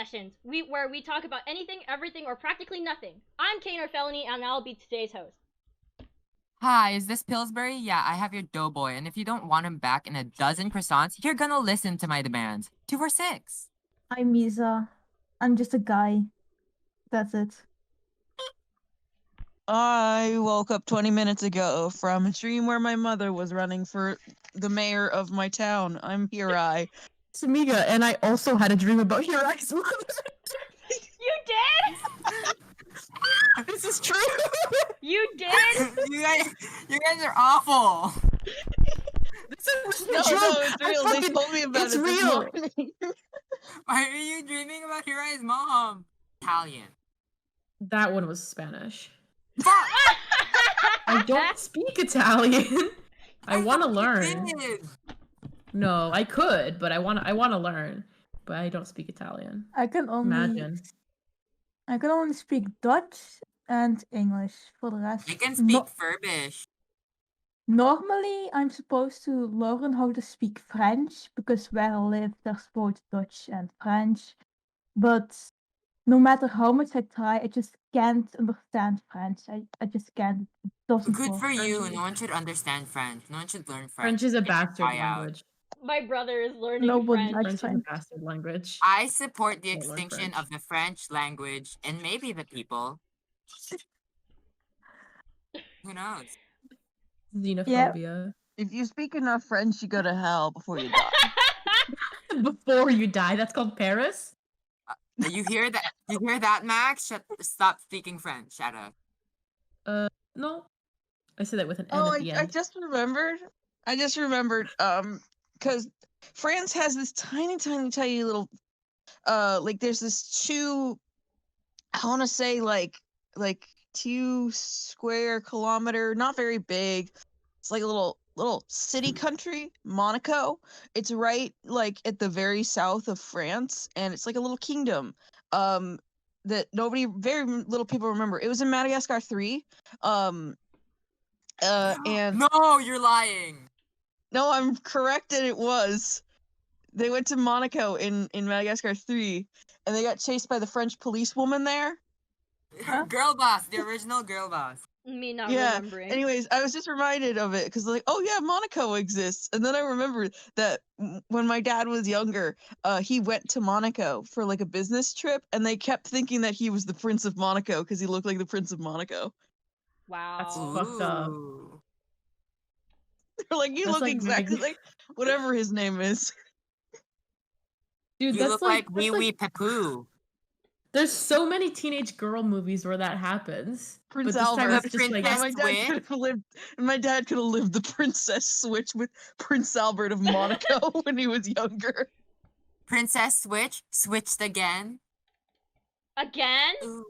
sessions, where we talk about anything, everything, or practically nothing. I'm Kane or Felony, and I'll be today's host. Hi, is this Pillsbury? Yeah, I have your doughboy, and if you don't want him back in a dozen croissants, you're gonna listen to my demands. 2 for 6. I'm Misa. I'm just a guy. That's it. I woke up 20 minutes ago from a dream where my mother was running for the mayor of my town. I'm Hirai. It's Amiga, and I also had a dream about Hirai's mother. You did? This is true. You did? you guys are awful. This is No, true. it's real. They told me about it's it this real. morning. Why are you dreaming about Hirai's mom? Italian. That one was Spanish. I don't speak Italian. I want to learn. No, I could, but I want to learn. But I don't speak Italian. I can only speak Dutch and English. For the rest, I can speak Furbish. Normally, I'm supposed to learn how to speak French because where I live, there's both Dutch and French. But no matter how much I try, I just can't understand French. I just can't. It doesn't Good work. for you. No one should understand French. No one should learn French. French is a bastard try out. language. My brother is learning Nobody French. likes French is a French. bastard language. I support the Don't learn extinction French. of the French language and maybe the people. Who knows? Xenophobia. If you speak enough French, you go to hell before you die. Before you die, that's called Paris. You hear that? You hear that, Max? Stop speaking French. Shut up. No. I said that with an N Oh, at the I end. just remembered. Because France has this tiny little, like there's this I want to say like 2 square kilometer, not very big. It's like a little city country, Monaco. It's right like at the very south of France, and it's like a little kingdom. That very little people remember. It was in Madagascar 3. And No, you're lying. no, I'm correct that it was. They went to Monaco in Madagascar 3, and they got chased by the French policewoman there. Girl boss, the original girl boss. Me not Yeah. remembering. Anyways, I was just reminded of it because, like, oh yeah, Monaco exists, and then I remembered that when my dad was younger, he went to Monaco for like a business trip, and they kept thinking that he was the Prince of Monaco because he looked like the Prince of Monaco. Wow. That's fucked up. Ooh. They're like, you That's look like exactly like whatever his name is. Dude, You that's look like Wee that's Wee Pepu. There's so many teenage girl movies where that happens. Prince but this time Albert. it's just like Princess My dad could have lived the princess switch with Prince Albert of Monaco when he was younger. Princess switched again. Again? Ooh.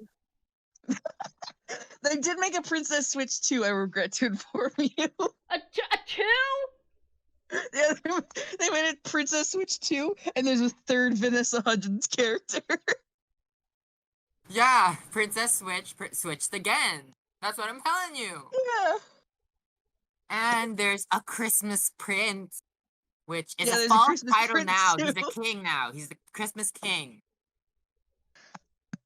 They did make a Princess Switch 2, I regret to inform you. A two? Yeah, they made it Princess Switch 2, and there's a third Vanessa Hudgens character. Yeah, Princess switched again. That's what I'm telling you. Yeah. And there's a Christmas Prince, which is Yeah, a there's a false Christmas title Prince, now. too. He's the king now. He's the Christmas king.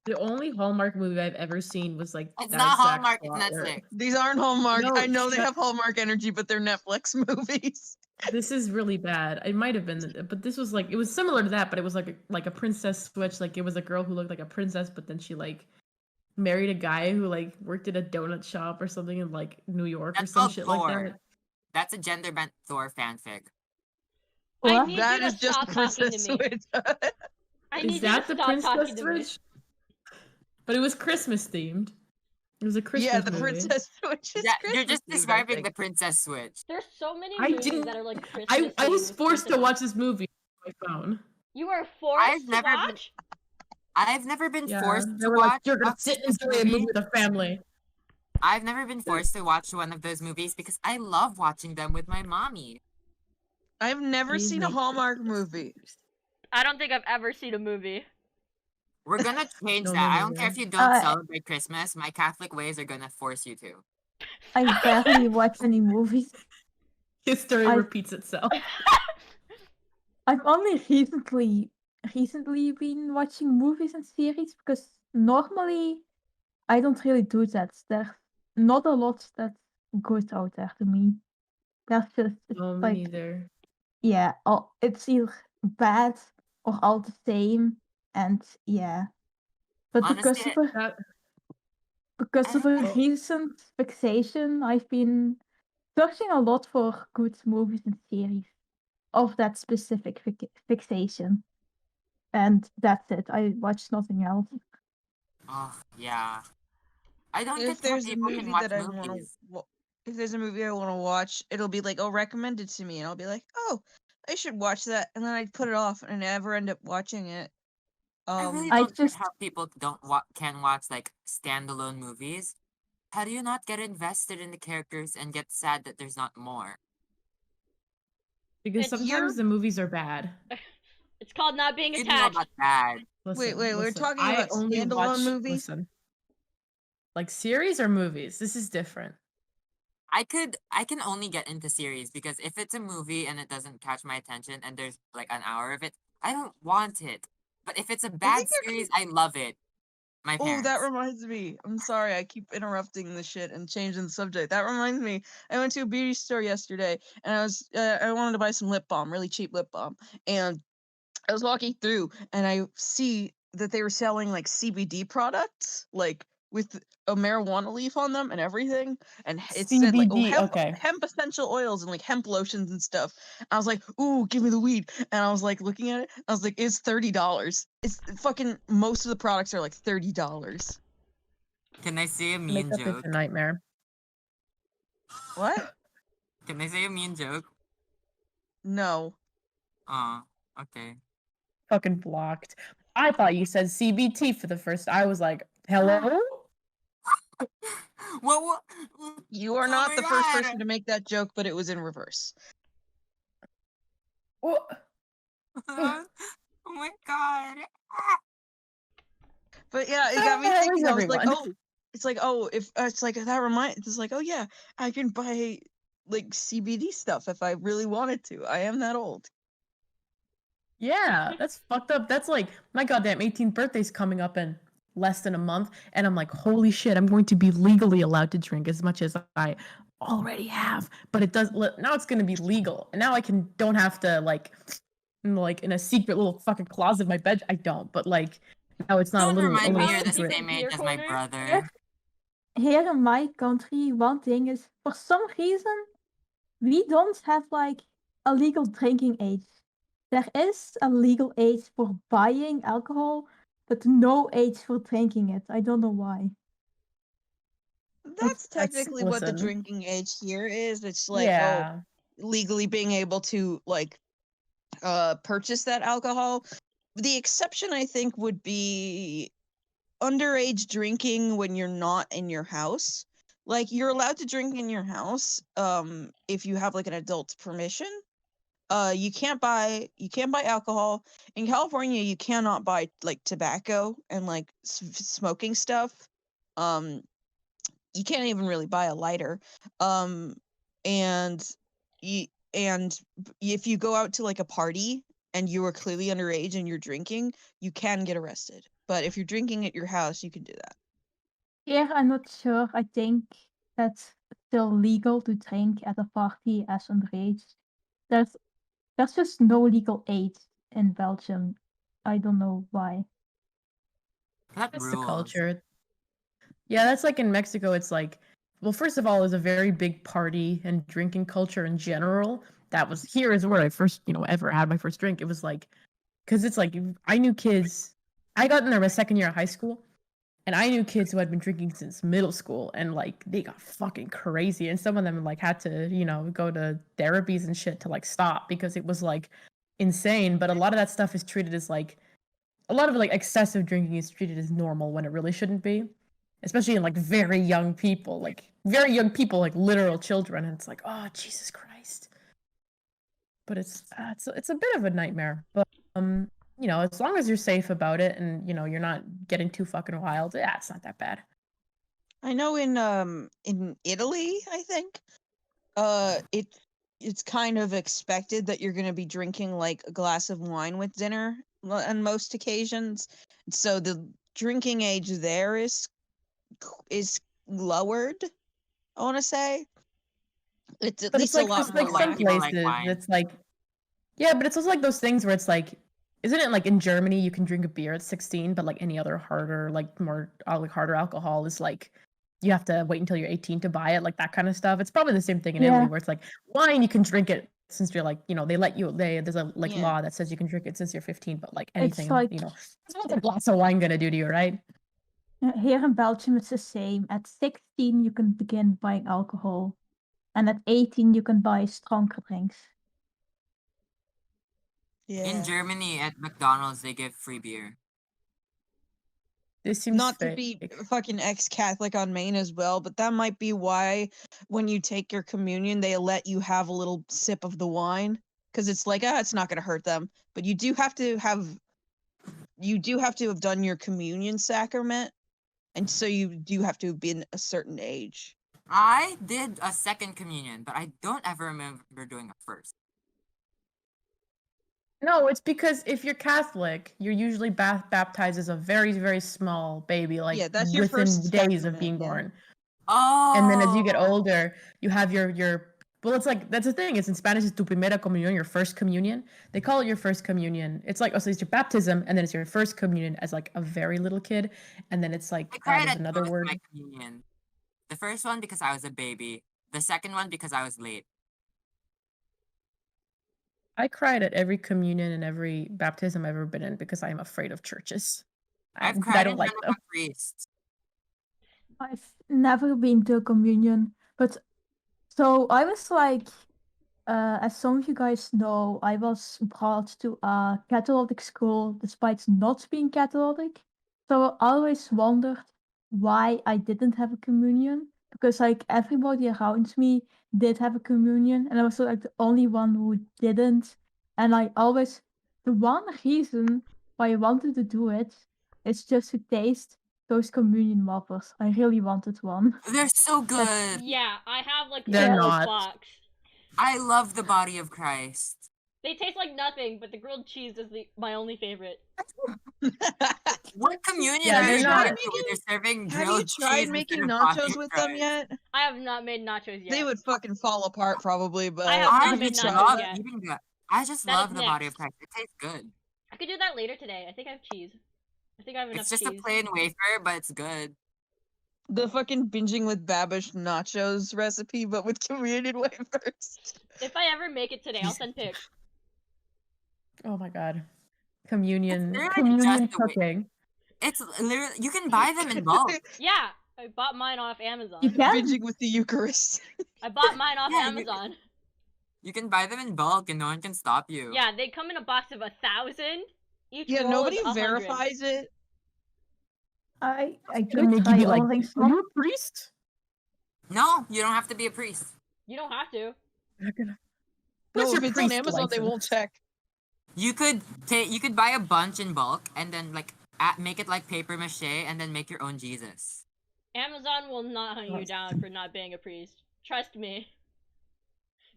the only Hallmark movie I've ever seen was like It's that not exact Hallmark, it's plot where- Netflix. These aren't Hallmark. No, I know they shut- have Hallmark energy, but they're Netflix movies. This is really bad. It might have been, but this was like it was similar to that, but it was like a princess switch. Like it was a girl who looked like a princess, but then she like married a guy who like worked at a donut shop or something in like New York That's or some called shit Thor. like that. That's a gender bent Thor fanfic. I What? need That you to is just stop talking Princess to me. Switch. I need Is that you the to stop talking princess to me. switch? But it was Christmas themed. It was a Christmas Yeah, the movie. Princess Switch is Yeah, you're just Christmas themed, I describing think. the Princess Switch. There's so many I movies didn't- that are like Christmas. I was themed forced to with watch this movie on my phone. You were forced I've to never been- watch? I've never been Yeah, forced they to were watch like, you're gonna a sit and Christmas enjoy a movie movie. with a family. I've never been forced to watch one of those movies because I love watching them with my mommy. I've never Please seen a make Hallmark Christmas movie. movies. I don't think I've ever seen a movie. We're gonna change No, that. no, I no, don't care no. if you don't Uh, celebrate Christmas. My Catholic ways are gonna force you to. I barely watch any movies. History I- repeats itself. I've only recently recently been watching movies and series because normally I don't really do that. There's not a lot that goes out there to me. There's just it's No, me like neither. yeah, it's either bad or all the same, and yeah. But Honestly, That because of a Well- recent fixation, I've been searching a lot for good movies and series of that specific fixation. And that's it. I watch nothing else. oh yeah. I don't If get how there's a people can movie watch that I want movies. to, if there's a movie I want to watch, it'll be like, oh, recommend it to me, and I'll be like, oh, I should watch that, and then I put it off and never end up watching it. I really I don't get just how people can watch like standalone movies. How do you not get invested in the characters and get sad that there's not more? because It's- sometimes the movies are bad. It's called not being You know about attached. bad. Listen, Wait, we're listen. talking I about only standalone watch movies? listen. Like series or movies? This is different. I can only get into series because if it's a movie and it doesn't catch my attention and there's like an hour of it, I don't want it. But if it's a bad think you're series, I love it. My Oh, parents. that reminds me. I'm sorry, I keep interrupting the shit and changing the subject. That reminds me. I went to a beauty store yesterday, and I wanted to buy some lip balm, really cheap lip balm, and I was walking through, and I see that they were selling like CBD products, like with a marijuana leaf on them and everything, and it said like, oh, CBD, okay. hemp essential oils and like hemp lotions and stuff. I was like, ooh, give me the weed, and I was like looking at it. I was like, it's $30. It's fucking most of the products are like $30. Can I say a mean Makeup is joke? a nightmare. What? Can I say a mean joke? No. Okay. Fucking blocked. I thought you said CBT for the first. I was like, hello? What? You are Oh not my the first God. person to make that joke, but it was in reverse. What? Oh my God. But yeah, it got me How is thinking. I was like, everyone? oh, it's like, oh, if it's like that reminds, it's like, oh yeah, I can buy like CBD stuff if I really wanted to. I am that old. Yeah, that's fucked up. That's like my goddamn 18th birthday's coming up in less than a month, and I'm like, holy shit, I'm going to be legally allowed to drink as much as I already have. But it does now it's gonna be legal, and now I don't have to like in a secret little fucking closet in my bed. I don't, but like now it's not Don't a remind me little you're the secret. same age Beer as my corner? brother. Here in my country, one thing is for some reason we don't have like a legal drinking age. There is a legal age for buying alcohol, but no age for drinking it. I don't know why. That's technically what the listen. drinking age here is. It's like, Yeah. oh, legally being able to like purchase that alcohol. The exception I think would be underage drinking when you're not in your house. Like you're allowed to drink in your house if you have like an adult's permission. You can't buy alcohol in California. You cannot buy like tobacco and like smoking stuff. Um you can't even really buy a lighter. And you if you go out to like a party and you are clearly underage and you're drinking, you can get arrested. But if you're drinking at your house, you can do that. Here, I'm not sure. I think that's still legal to drink at a party as underage. There's just no legal age in Belgium. I don't know why. That That's the rules. culture. Yeah, that's like in Mexico. It's like, well, first of all, it was a very big party and drinking culture in general. That was here is where I first, ever had my first drink. It was like, because it's like I knew kids. I got in there my second year of high school, and I knew kids who had been drinking since middle school, and like they got fucking crazy, and some of them like had to, go to therapies and shit to like stop because it was like insane. But a lot of that stuff is treated as like a lot of like excessive drinking is treated as normal when it really shouldn't be, especially in like very young people, like literal children, and it's like, oh Jesus Christ. But it's a bit of a nightmare, but as long as you're safe about it and you're not getting too fucking wild, yeah, it's not that bad. I know in Italy, I think, it's kind of expected that you're going to be drinking like a glass of wine with dinner on most occasions. So the drinking age there is lowered. I want to say it's at But it's least a like lot there's more like some people relaxed. like places wine. it's like yeah, but it's also like those things where it's like isn't it like in Germany you can drink a beer at 16, but like any other harder like more like harder alcohol is like you have to wait until you're 18 to buy it, like that kind of stuff. It's probably the same thing in Italy Yeah. where it's like wine you can drink it since you're like, they let you there's a like Yeah. law that says you can drink it since you're 15, but like It's anything, like what's a glass of wine gonna do to you, right? here in Belgium, it's the same. At 16, you can begin buying alcohol, and at 18, you can buy stronger drinks. Yeah. In Germany, at McDonald's, they give free beer. This seems Not to fake. be fucking ex-Catholic on Maine as well, but that might be why when you take your communion, they let you have a little sip of the wine because it's like, it's not gonna hurt them. But you do have to have done your communion sacrament, and so you do have to have been a certain age. I did a second communion, but I don't ever remember doing a first. No, it's because if you're Catholic, you're usually baptized as a very, very small baby, like Yeah, that's your within first days of sacrament, being yeah. born. Oh. And then as you get older, you have your well, it's like that's the thing. It's in Spanish, it's tu primera comunión, your first communion. They call it your first communion. It's like, so it's your baptism, and then it's your first communion as like a very little kid, and then it's I like cried there's at another both word. my communion. The first one because I was a baby. The second one because I was late. I cried at every communion and every baptism I've ever been in because I am afraid of churches. I've I cried don't in like front them. of a priest. I've never been to a communion, but so I was like, as some of you guys know, I was brought to a Catholic school despite not being Catholic. So I always wondered why I didn't have a communion because like everybody around me did have a communion, and I was like the only one who didn't. And the one reason why I wanted to do it is just to taste those communion wafers. I really wanted one. They're so good. Yeah, I have like They're the whole not. box. I love the body of Christ. They taste like nothing, but the grilled cheese is my only favorite. What communion Yeah, are they're you not- going to when you're serving Have you grilled tried cheese making instead of body nachos of with them Christ? yet? I have not made nachos yet. They would fucking fall apart probably, but I have I not made just nachos love yet. eating that. I just That is love the body of next. Christ. It tastes good. I could do that later today. I think I have cheese. I think I have enough It's just cheese. a plain wafer, but it's good. the fucking binging with Babish nachos recipe, but with communion wafers. If I ever make it today, I'll send pics. Oh my god. Communion literally communion just the way- cooking. It's literally you can buy them in bulk. Yeah, I bought mine off Amazon. You can. Binging with the Eucharist. I bought mine off Yeah, Amazon. You can buy them in bulk, and no one can stop you. Yeah, they come in a box of 1,000. Each Yeah, roll nobody is 100. verifies it. I And could they try give you like, ordering are some. you a priest? No, you don't have to be a priest. You don't have to. Not gonna- No, Where's if your it's on priest Amazon, they won't license? check. You could buy a bunch in bulk and then like make it like paper mache and then make your own Jesus. Amazon will not hunt you What? down for not being a priest. Trust me.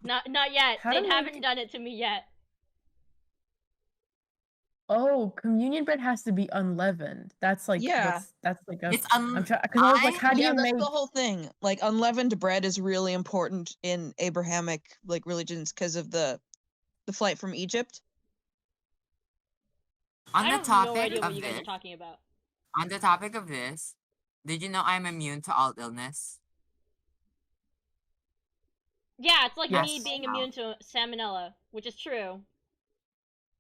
Not yet. How to They haven't make- done it to me yet. Oh, communion bread has to be unleavened. That's like Yeah. that's like a It's I'm trying because I was like, how do Yeah, you that's make the whole thing. Like unleavened bread is really important in Abrahamic like religions because of the flight from Egypt. On I the have topic no idea what of you guys this, are talking about. on the topic of this, did you know I'm immune to all illness? Yeah, it's like me Yes. being immune to salmonella, which is true.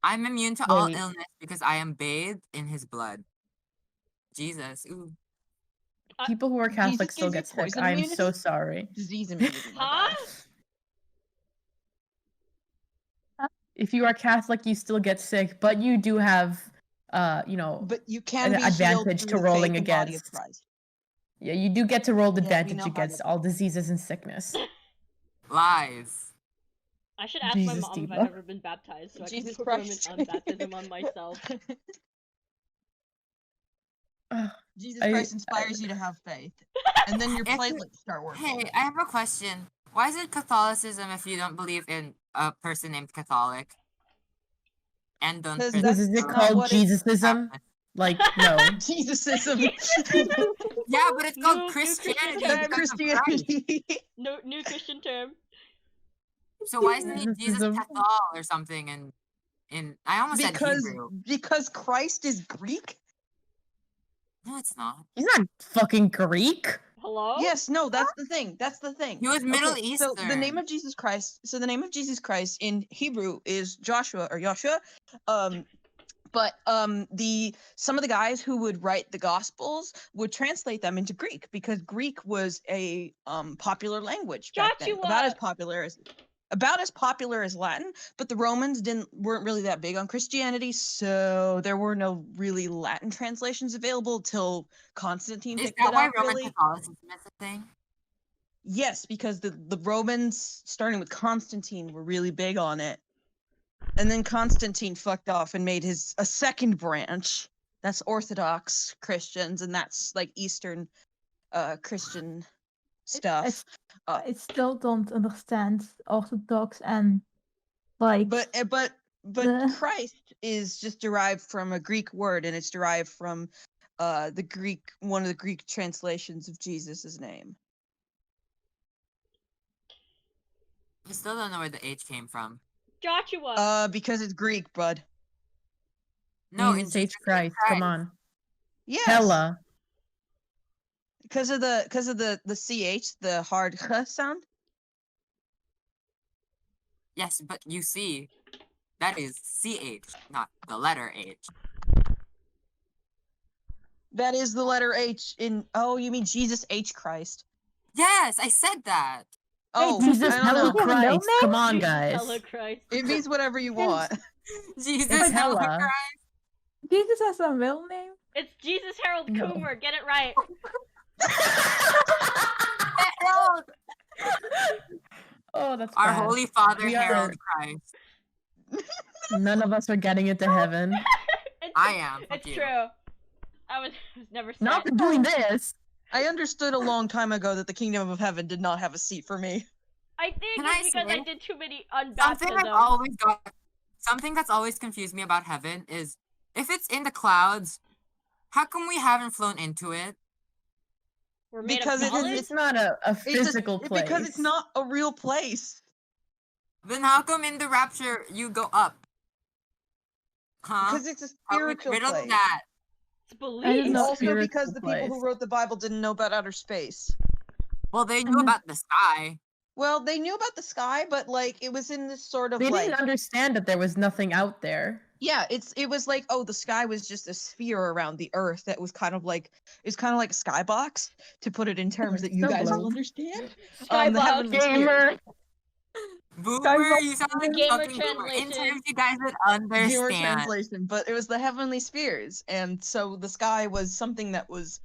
I'm immune to all Wait. illness because I am bathed in his blood. Jesus. Ooh. people who are Jesus Catholic still gives you get sick? poison I'm so immunity? sorry. Disease immunity. my Huh? bad. If you are Catholic, you still get sick, but you do have But you can an be healed advantage through to the rolling faith and body of against. Christ. Yeah, you do get to roll the Yeah, we advantage know how against to- all diseases and sickness. Lies. I should ask my Jesus, mom if Diva. I've ever been baptized, so Jesus I can perform Christ. an baptism on myself. Ugh, Jesus I- Christ inspires you to have faith, and then your If- platelets start working. Hey, I have a question. Why is it Catholicism if you don't believe in a person named Catholic? and don't 'Cause print Is that's it not called what it- Jesusism? Like, no. Jesusism. Yeah, but it's called New Christian Christianity. term. because of Christ. Christianity. No, new Christian term. So why isn't he Jesus Jesusism. Pathal or something? In I almost said Hebrew. because Christ is Greek. No, it's not. He's not fucking Greek. Hello? Yes, no, that's the thing. That's the thing. He was Middle Okay, so the name Eastern. of Jesus Christ. So the name of Jesus Christ in Hebrew is Joshua or Joshua. But some of the guys who would write the Gospels would translate them into Greek because Greek was a popular language back then, about as popular as Latin. But the Romans weren't really that big on Christianity, so there were no really Latin translations available till Constantine Is picked that it why up. Roman Really, Catholicism is a thing? yes, because the Romans, starting with Constantine, were really big on it. And then Constantine fucked off and made a second branch. That's Orthodox Christians, and that's like Eastern Christian stuff. I still don't understand Orthodox and like. But the- Christ is just derived from a Greek word, and it's derived from one of the Greek translations of Jesus' name. I still don't know where the H came from. Joshua. Because it's Greek, bud. No, in Jesus H. Jesus Christ. Come on. Yes. Hella. Because of the ch, the hard sound. Yes, but you see, that is CH, not the letter H. That is the letter H in. Oh, you mean Jesus H. Christ? Yes, I said that. Oh, Jesus I don't Hella know. have a middle Christ. Come name? on, Jesus, guys. Hello Christ. It means whatever you want. Jesus It's hella hella. Christ. Jesus has a middle name? It's Jesus Harold No. Coomer. Get it right. Harold, Oh, that's our bad. Holy Father We are- Harold Christ. None of us are getting into heaven. I am. Fuck It's you. true. I was never said. Not for doing this. I understood a long time ago that the kingdom of heaven did not have a seat for me. I think Can it's I because I say- did too many Something that's always confused me about heaven is if it's in the clouds, how come we haven't flown into it? We're made Because of it is- knowledge. It's not a It's physical place. because it's not a real place. Then how come in the rapture you go up? Huh? Because it's a How we spiritual riddle place. that? It's I don't belief. know. Also, spiritual because the people who place. wrote the Bible didn't know about outer space. Well, they knew Mhm. about the sky. Well, they knew about the sky, but like it was in this sort of They like didn't understand that there was nothing out there. yeah, it was like, oh, the sky was just a sphere around the earth that was kind of like it's kind of like a skybox, to put it in terms that you Snow guys will globe. understand. The Skybox. heavenly sphere. Gamer. Boomer, you sound like a Gamer fucking boomer. In translation. terms you guys would Gamer understand. translation, but it was the heavenly spheres, and so the sky was something that was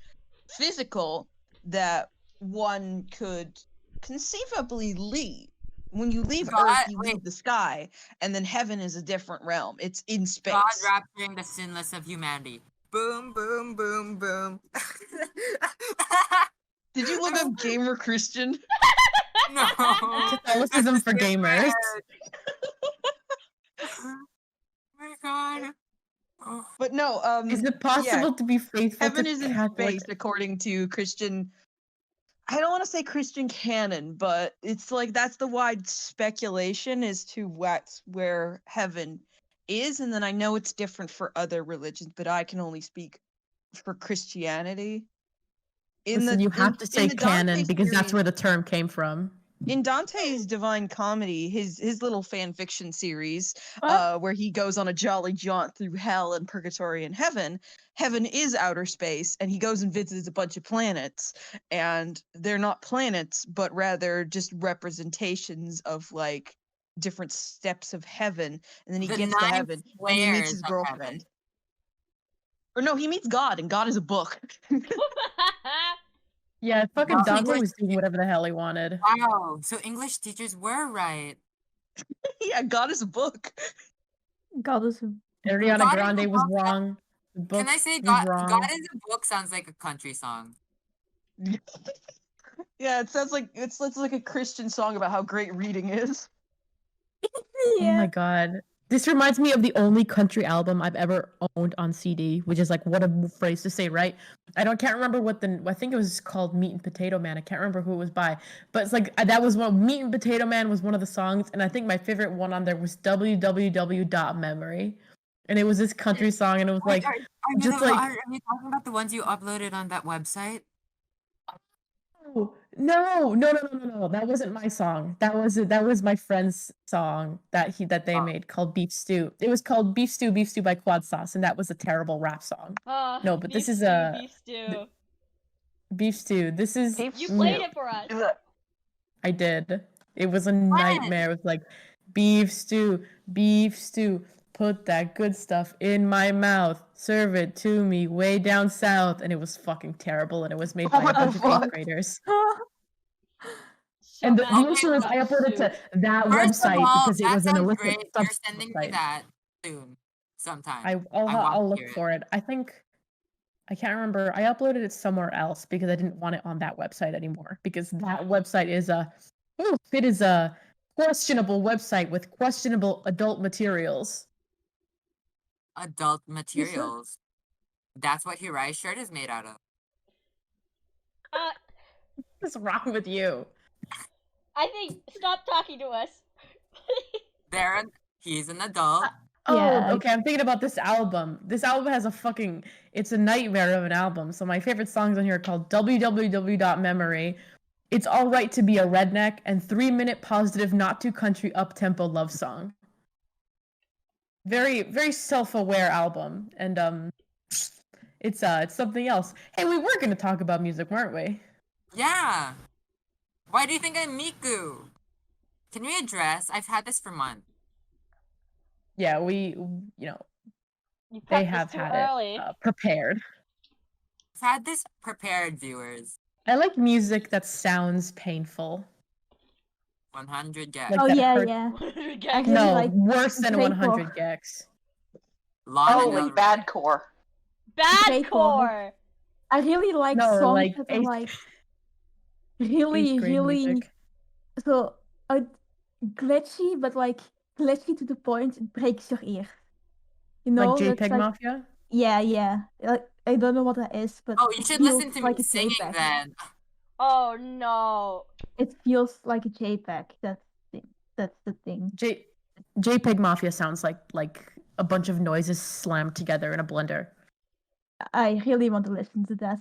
physical that one could conceivably leave. When you leave God- Earth, you wait. leave the sky, and then heaven is a different realm. It's in space. God rapturing the sinless of humanity. Boom, boom, boom, boom. Did you look up gamer Christian? No. Catholicism for gamers. Oh my god. Oh. But no, Is it possible to be faithful heaven to is in Catholic? space according to Christian. I don't want to say Christian canon, but it's like that's the wide speculation as to where heaven is, and then I know it's different for other religions, but I can only speak for Christianity. Listen, you have to say the Dante canon because that's series- where the term came from. in Dante's Divine Comedy, his little fan fiction series, What? where he goes on a jolly jaunt through hell and purgatory and heaven. Heaven is outer space, and he goes and visits a bunch of planets, and they're not planets, but rather just representations of like different steps of heaven. And then he The gets to 9 heaven and he meets squares his of girlfriend. heaven. Or no, he meets God, and God is a book. Yeah, fucking Wow. Dante English- was doing whatever the hell he wanted. Wow. So English teachers were right. Yeah, God is a book. God is Ariana God is Grande a was book. wrong. The book Can I say was God? wrong. God is a book sounds like a country song. Yeah, it sounds like it's like a Christian song about how great reading is. Oh my god. This reminds me of the only country album I've ever owned on CD, which is like what a phrase to say, right? Can't remember I think it was called Meat and Potato Man. I can't remember who it was by, but it's like that was Meat and Potato Man was one of the songs, and I think my favorite one on there was www.memory, and it was this country song, and it was like Are you talking about the ones you uploaded on that website? No. That wasn't my song. That was my friend's song that they made called Beef Stew. It was called Beef Stew by Quad Sauce, and that was a terrible rap song. No, but this is Beef Stew. Beef Stew. This is You played it for us. I did. It was a nightmare. It was like beef stew, put that good stuff in my mouth, serve it to me way down south, and it was fucking terrible, and it was made by a bunch of 8th graders. So And the bad issue is I uploaded to that First of website all, because it that was an sounds illicit great. You're substance sending me site. that soon, sometime. I I'll want to look hear for it. I think I can't remember. I uploaded it somewhere else because I didn't want it on that website anymore because that website is it is a questionable website with questionable adult materials. Adult materials. That's what Hirai's shirt is made out of. What's wrong with you? I think stop talking to us. He's an adult. Yeah. Okay, I'm thinking about this album. This album has it's a nightmare of an album. So my favorite songs on here are called www.memory, It's Alright to Be a Redneck, and 3-minute positive not too country up-tempo love song. Very, very self-aware album. And it's something else. Hey, we were gonna talk about music, weren't we? Yeah. Why do you think I'm Miku? Can we address? I've had this for months. Yeah, they have had it prepared. I've had this prepared, viewers. I like music that sounds painful. 100 gex. Like Oh that yeah, hurt- yeah. Gags. really No, like worse than J-pop. 100 gex. Holy bad core. Bad J-pop. core. I really like No, songs like that are eighth- like really, 8th grade really music. so glitchy, but like glitchy to the point it breaks your ear. You know, Like that's JPEG like Mafia? yeah. Like, I don't know what that is, but Oh, you it should feels listen to like me a singing JPEG. then. Oh no. It feels like a JPEG. That's the thing. JPEG Mafia sounds like a bunch of noises slammed together in a blender. I really want to listen to that.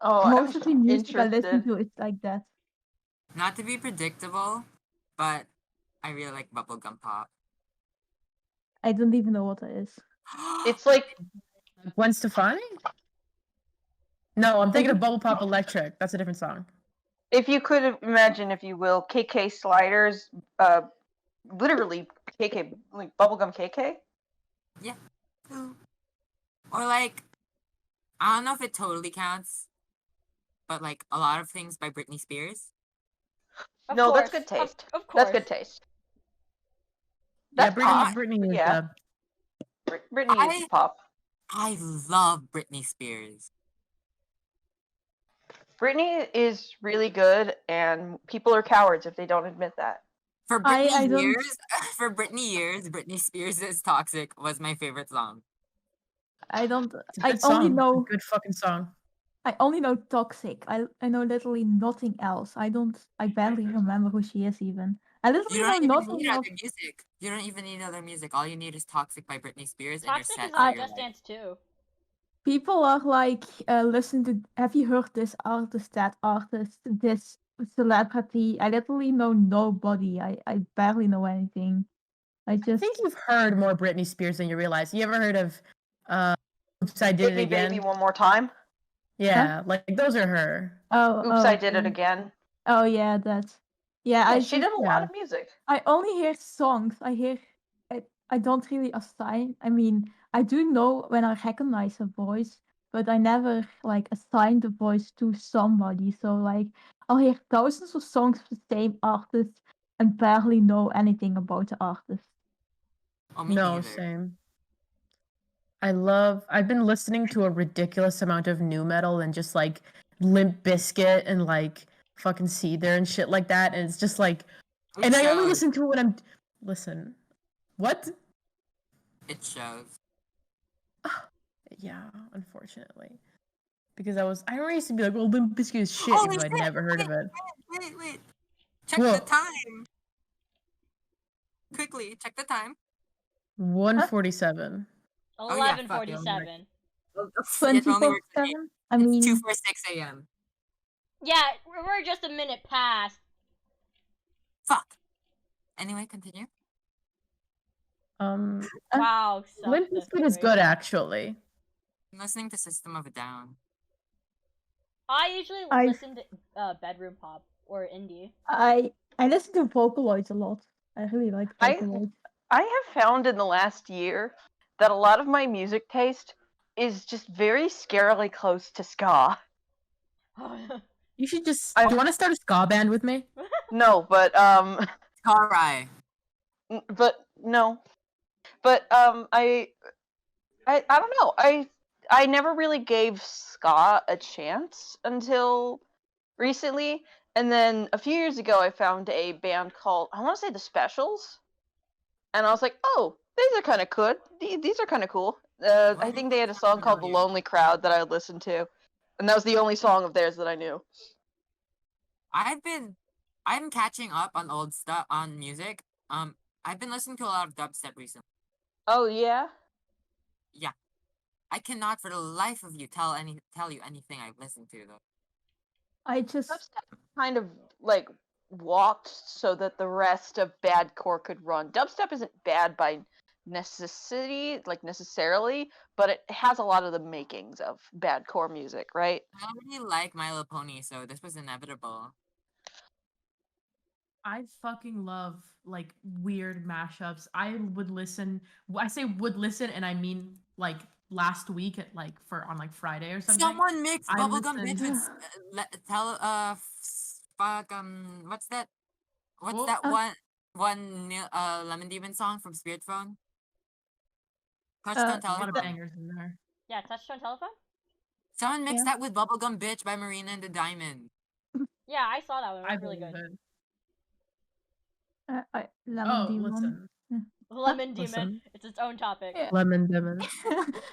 Oh, Most of the I'm music I listen interested. to is like that. Not to be predictable, but I really like bubblegum pop. I don't even know what that is. It's like Gwen Stefani? No, I'm thinking of Bubble Pop Electric. That's a different song. if you could imagine, if you will, KK sliders, literally KK, like bubblegum KK. Yeah. Or like, I don't know if it totally counts, but like a lot of things by Britney Spears. Of No, course. that's good taste. Of course. That's good taste. Yeah, That's pop. Britney is Yeah. Britney is pop. I love Britney Spears. Britney is really good, and people are cowards if they don't admit that. For I Britney don't- years, Britney Spears' "Toxic" was my favorite song. I don't. It's a I good only song. know. Good fucking song. I only know Toxic. I know literally nothing else. I barely remember who she is even. I literally You know don't even nothing need else. other music. You don't even need other music. All you need is "Toxic" by Britney Spears, and Toxic you're is set on for your Just life. Dance too. People are like, listen to. Have you heard this artist, that artist, this celebrity? I literally know nobody. I barely know anything. I I just. think you've heard more Britney Spears than you realize. You ever heard of Oops, I Did Hit It me, Again? baby, one more time. Yeah, like those are her. Oh. Oops, I did it okay. again. Oh yeah, that. Yeah, Yeah, I she did just. a lot of music. I only hear songs. I don't really assign. I mean, I do know when I recognize a voice, but I never like assign the voice to somebody. So like, I'll hear thousands of songs of the same artist and barely know anything about the artist. Oh, me No, neither. same. I've been listening to a ridiculous amount of new metal and just like Limp Bizkit and like fucking Seether and shit like that. And it's just like, Which and I only shows? listen to it when listen, what? It shows. Yeah, unfortunately. Because I used to be like, well, Limp Bizkit is shit, Holy even though I'd shit! never heard of it. Wait. Check the What? time. Quickly, check the time. 1:47. Oh yeah, fuck, it only 11:47. It only works at 8. 24/7. I It's mean, 2:46 a.m. Yeah, we're just a minute past. Fuck. Anyway, continue. Wow, Limp Bizkit is good, actually. I'm listening to System of a Down. I usually I- listen to bedroom pop or indie. I listen to Vocaloids a lot. I really like Vocaloids. I have found in the last year that a lot of my music taste is just very scarily close to ska. You should just. I- Do you want to start a ska band with me? No, but Alright. no. But I don't know. I never really gave ska a chance until recently, and then a few years ago I found a band called, I want to say, The Specials, and I was like, oh, these are kind of good. These are kind of cool. I think they had a song called The Lonely Crowd that I would listen to, and that was the only song of theirs that I knew. I'm catching up on old stuff on music. I've been listening to a lot of dubstep recently. Oh yeah. I cannot for the life of you tell you anything I've listened to though. I just Dubstep kind of like walked so that the rest of badcore could run. Dubstep isn't bad by necessarily, but it has a lot of the makings of badcore music, right? I don't really like My Little Pony, so this was inevitable. I fucking love like weird mashups. I would listen. I say would listen, and I mean like last week at on Friday or something. Someone mixed I bubblegum listened- bitch with what's that? What's Oh. that one Lemon Demon song from Spirit Phone? Touchstone A lot of Telephone. bangers in there. Yeah, Touchstone Telephone? Someone mixed Yeah. that with Bubblegum Bitch by Marina and the Diamond. Yeah, I saw that one. It I was really believe good. it. Lemon Oh, Demon. listen. Lemon Demon. Listen. It's its own topic. Yeah. Lemon Demon.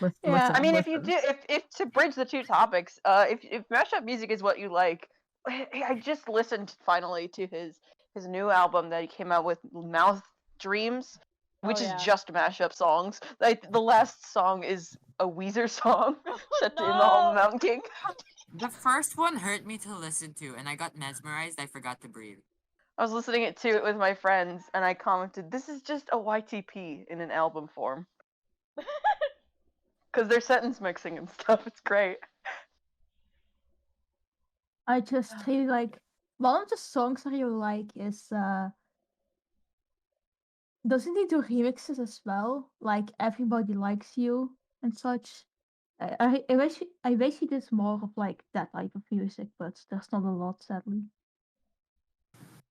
Listen, Yeah, I mean, if you listen. do, if to bridge the two topics, if mashup music is what you like, I just listened finally to his new album that he came out with, Mouth Dreams, which Oh, yeah. is just mashup songs. Like the last song is a Weezer song, Shut in the Hall of No! Mountain King. The first one hurt me to listen to, and I got mesmerized. I forgot to breathe. I was listening to it with my friends, and I commented, "This is just a YTP in an album form." Because they're sentence mixing and stuff. It's great. I just really like one of the songs I really like is doesn't he do remixes as well? Like Everybody Likes You and such. I wish he did more of like that type of music, but there's not a lot sadly.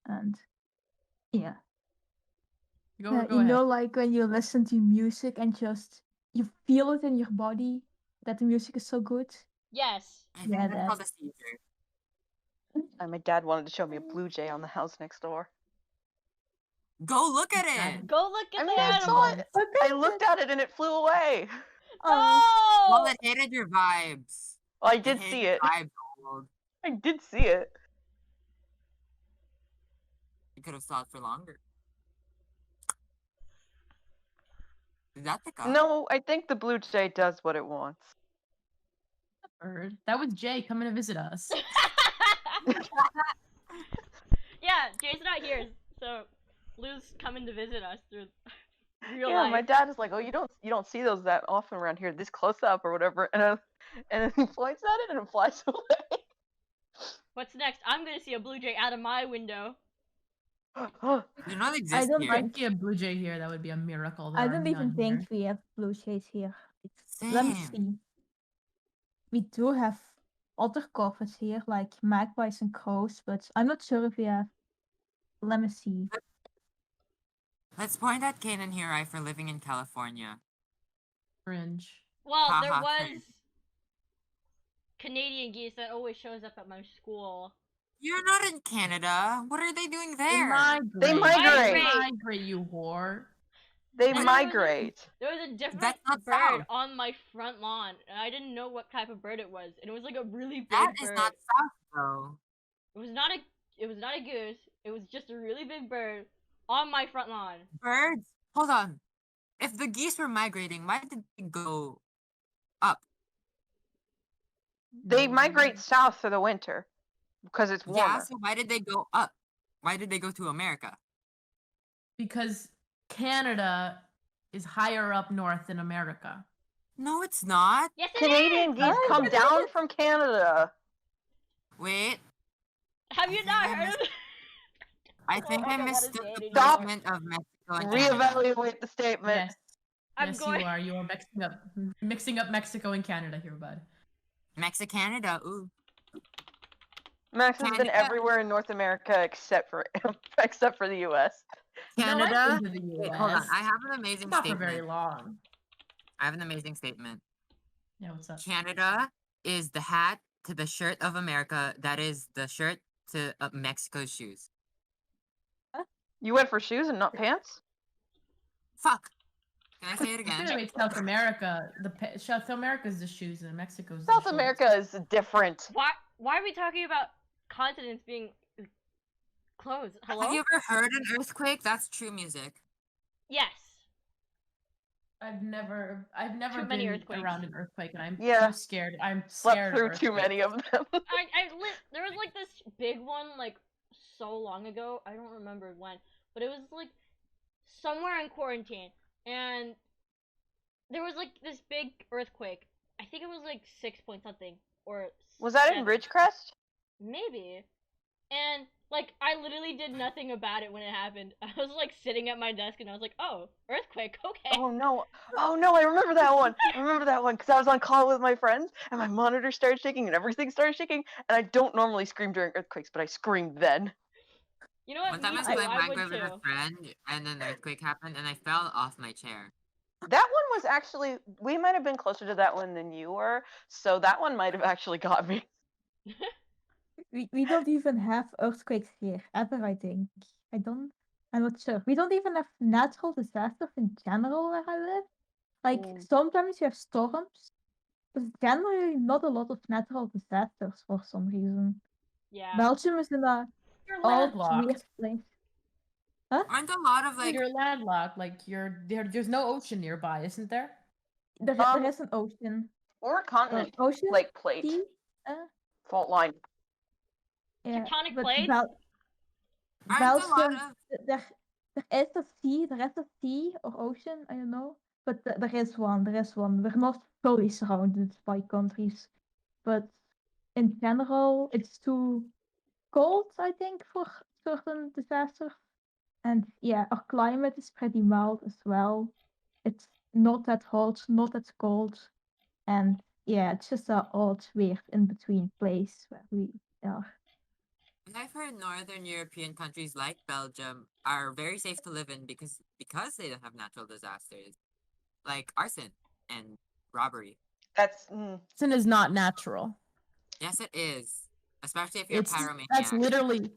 And yeah. Go You ahead. know, like when you listen to music and just you feel it in your body that the music is so good. Yes. I think Yeah, that's called a seizure. And my dad wanted to show me a blue jay on the house next door. Go look at it! Go look at I the mean, I animal. saw it. I looked at it and it flew away. Oh, Well, No! it hated your vibes. Well, I It did hated see your it. Vibes, old. I did see it. You could have saw it for longer. Did that pick up? No, I think the blue jay does what it wants. Bird. That was Jay coming to visit us. Yeah, Jay's not here, so Lou's coming to visit us through real Yeah, life. my dad is like, "Oh, you don't see those that often around here, this close up or whatever," and then he points at it and it flies away. What's next? I'm gonna see a blue jay out of my window. Do not exist don't here. like- Might be a blue jay here. That would be a miracle. There I are don't even none think here. we have blue jays here. Let me Same. see. We do have other corvids here, like magpies and crows, but I'm not sure if we have. Let me see. Let's point at Kane and Hirai for living in California. Cringe. Well, there Haha, was cringe. Canadian geese that always shows up at my school. You're not in Canada. What are they doing They there? migrate. They migrate. Migrate. Migrate, you whore. They And migrate. There was a different That's not bird south. on my front lawn, and I didn't know what type of bird it was, and it was like a really big That bird. is not south though. It was not a goose. It was just a really big bird on my front lawn. Birds. Hold on. If the geese were migrating, why did they go up? They migrate south for the winter because it's warmer. Yeah, so why did they go up? Why did they go to America? Because Canada is higher up north than America. No, it's not. Yes, it Canadian is! geese come down from Canada. Wait, Have you not heard of I think Oh I my God, missed that is the dating statement of Mexico and Canada. Reevaluate the statement. Yes. I'm Yes, going- you are. You are mixing up Mexico and Canada here, bud. Mexicanada, ooh. Max has been Canada. everywhere in North America except for the U.S. Canada. No, I've been to the Wait, hold on. US. I have an amazing Not for statement. very long. I have an amazing statement. Yeah, what's up? Canada is the hat to the shirt of America. That is the shirt to Mexico's shoes. You went for shoes and not pants? Fuck. Can I say it You're again? gonna make South America South America's the shoes and Mexico's the South shorts. America is different. Why are we talking about continents being closed? Hello? Have you ever heard an earthquake? That's true music. Yes. I've never Too many been earthquakes. around an earthquake, and I'm Yeah. too scared. I'm Slept scared through of too many of them. There was like this big one like so long ago. I don't remember when, but it was like somewhere in quarantine, and there was like this big earthquake. I think it was like 6 point something or. Was that in 7. Ridgecrest? Maybe. And like I literally did nothing about it when it happened. I was like sitting at my desk and I was like, "Oh, earthquake. Okay." Oh no! Oh no! I remember that one. I remember that one because I was on call with my friends and my monitor started shaking and everything started shaking. And I don't normally scream during earthquakes, but I screamed then. You know what? One time I Me was too. playing I would Minecraft with a too. friend, and then an earthquake happened, and I fell off my chair. That one was actually we might have been closer to that one than you were, so that one might have actually got me. We don't even have earthquakes here ever, I think. I'm not sure. We don't even have natural disasters in general where I live. Like sometimes you have storms, but generally not a lot of natural disasters for some reason. Yeah. Belgium is in a You're odd landlocked. weird place. Aren't a lot of like You're landlocked. Like there's no ocean nearby, isn't there? There is an ocean. Or a continent Ocean, like plate sea, fault line. yeah, Tectonic but plates? aren't a lot Belgium, of there is a sea, or ocean, I don't know, but there is one. We're not fully surrounded by countries, but in general, it's too cold, I think, for certain disasters. And yeah, our climate is pretty mild as well. It's not that hot, not that cold, and yeah, it's just a odd, weird in between place where we are. And I've heard northern European countries like Belgium are very safe to live in because they don't have natural disasters like arson and robbery. That's Sin is not natural. Yes, it is, especially if you're a pyromaniac. That's literally.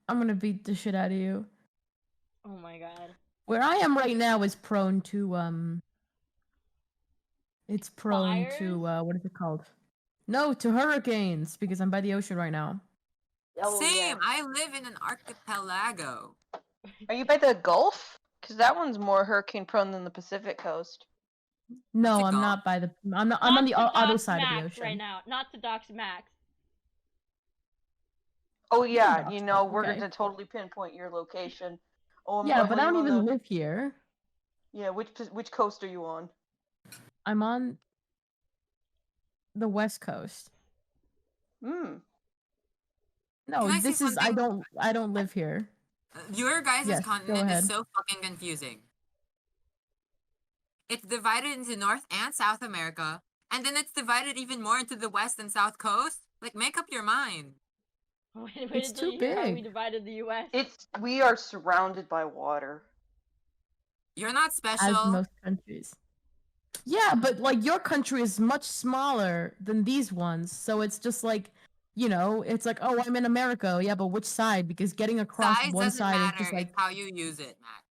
I'm gonna beat the shit out of you. Oh my god. Where I am right now is prone to It's prone to Fires? what is it called? No, to hurricanes because I'm by the ocean right now. oh, Same. yeah. I live in an archipelago. Are you by the Gulf? Because that one's more hurricane prone than the Pacific coast. No, What's it I'm called? not by the. I'm on the Not to other dox side of the Max ocean. right now. Not to dox Max. Oh yeah, not you sure, know we're okay. going to totally pinpoint your location. Oh, Yeah, oh, but I you don't on even the- live here. Yeah, which coast are you on? I'm on the west coast. Hmm. No, Can I say this is something? I don't live here. Your guys' Yes, go continent ahead. is so fucking confusing. It's divided into North and South America, and then it's divided even more into the West and South Coast. Like, make up your mind. Wait It's until too you hear how we big. divided the U.S. We are surrounded by water. You're not As special. most countries. Yeah, but like your country is much smaller than these ones, so it's just like, it's like, oh, I'm in America. Yeah, but which side? Because getting across Size one doesn't side is matter. just like, It's how you use it, Matt.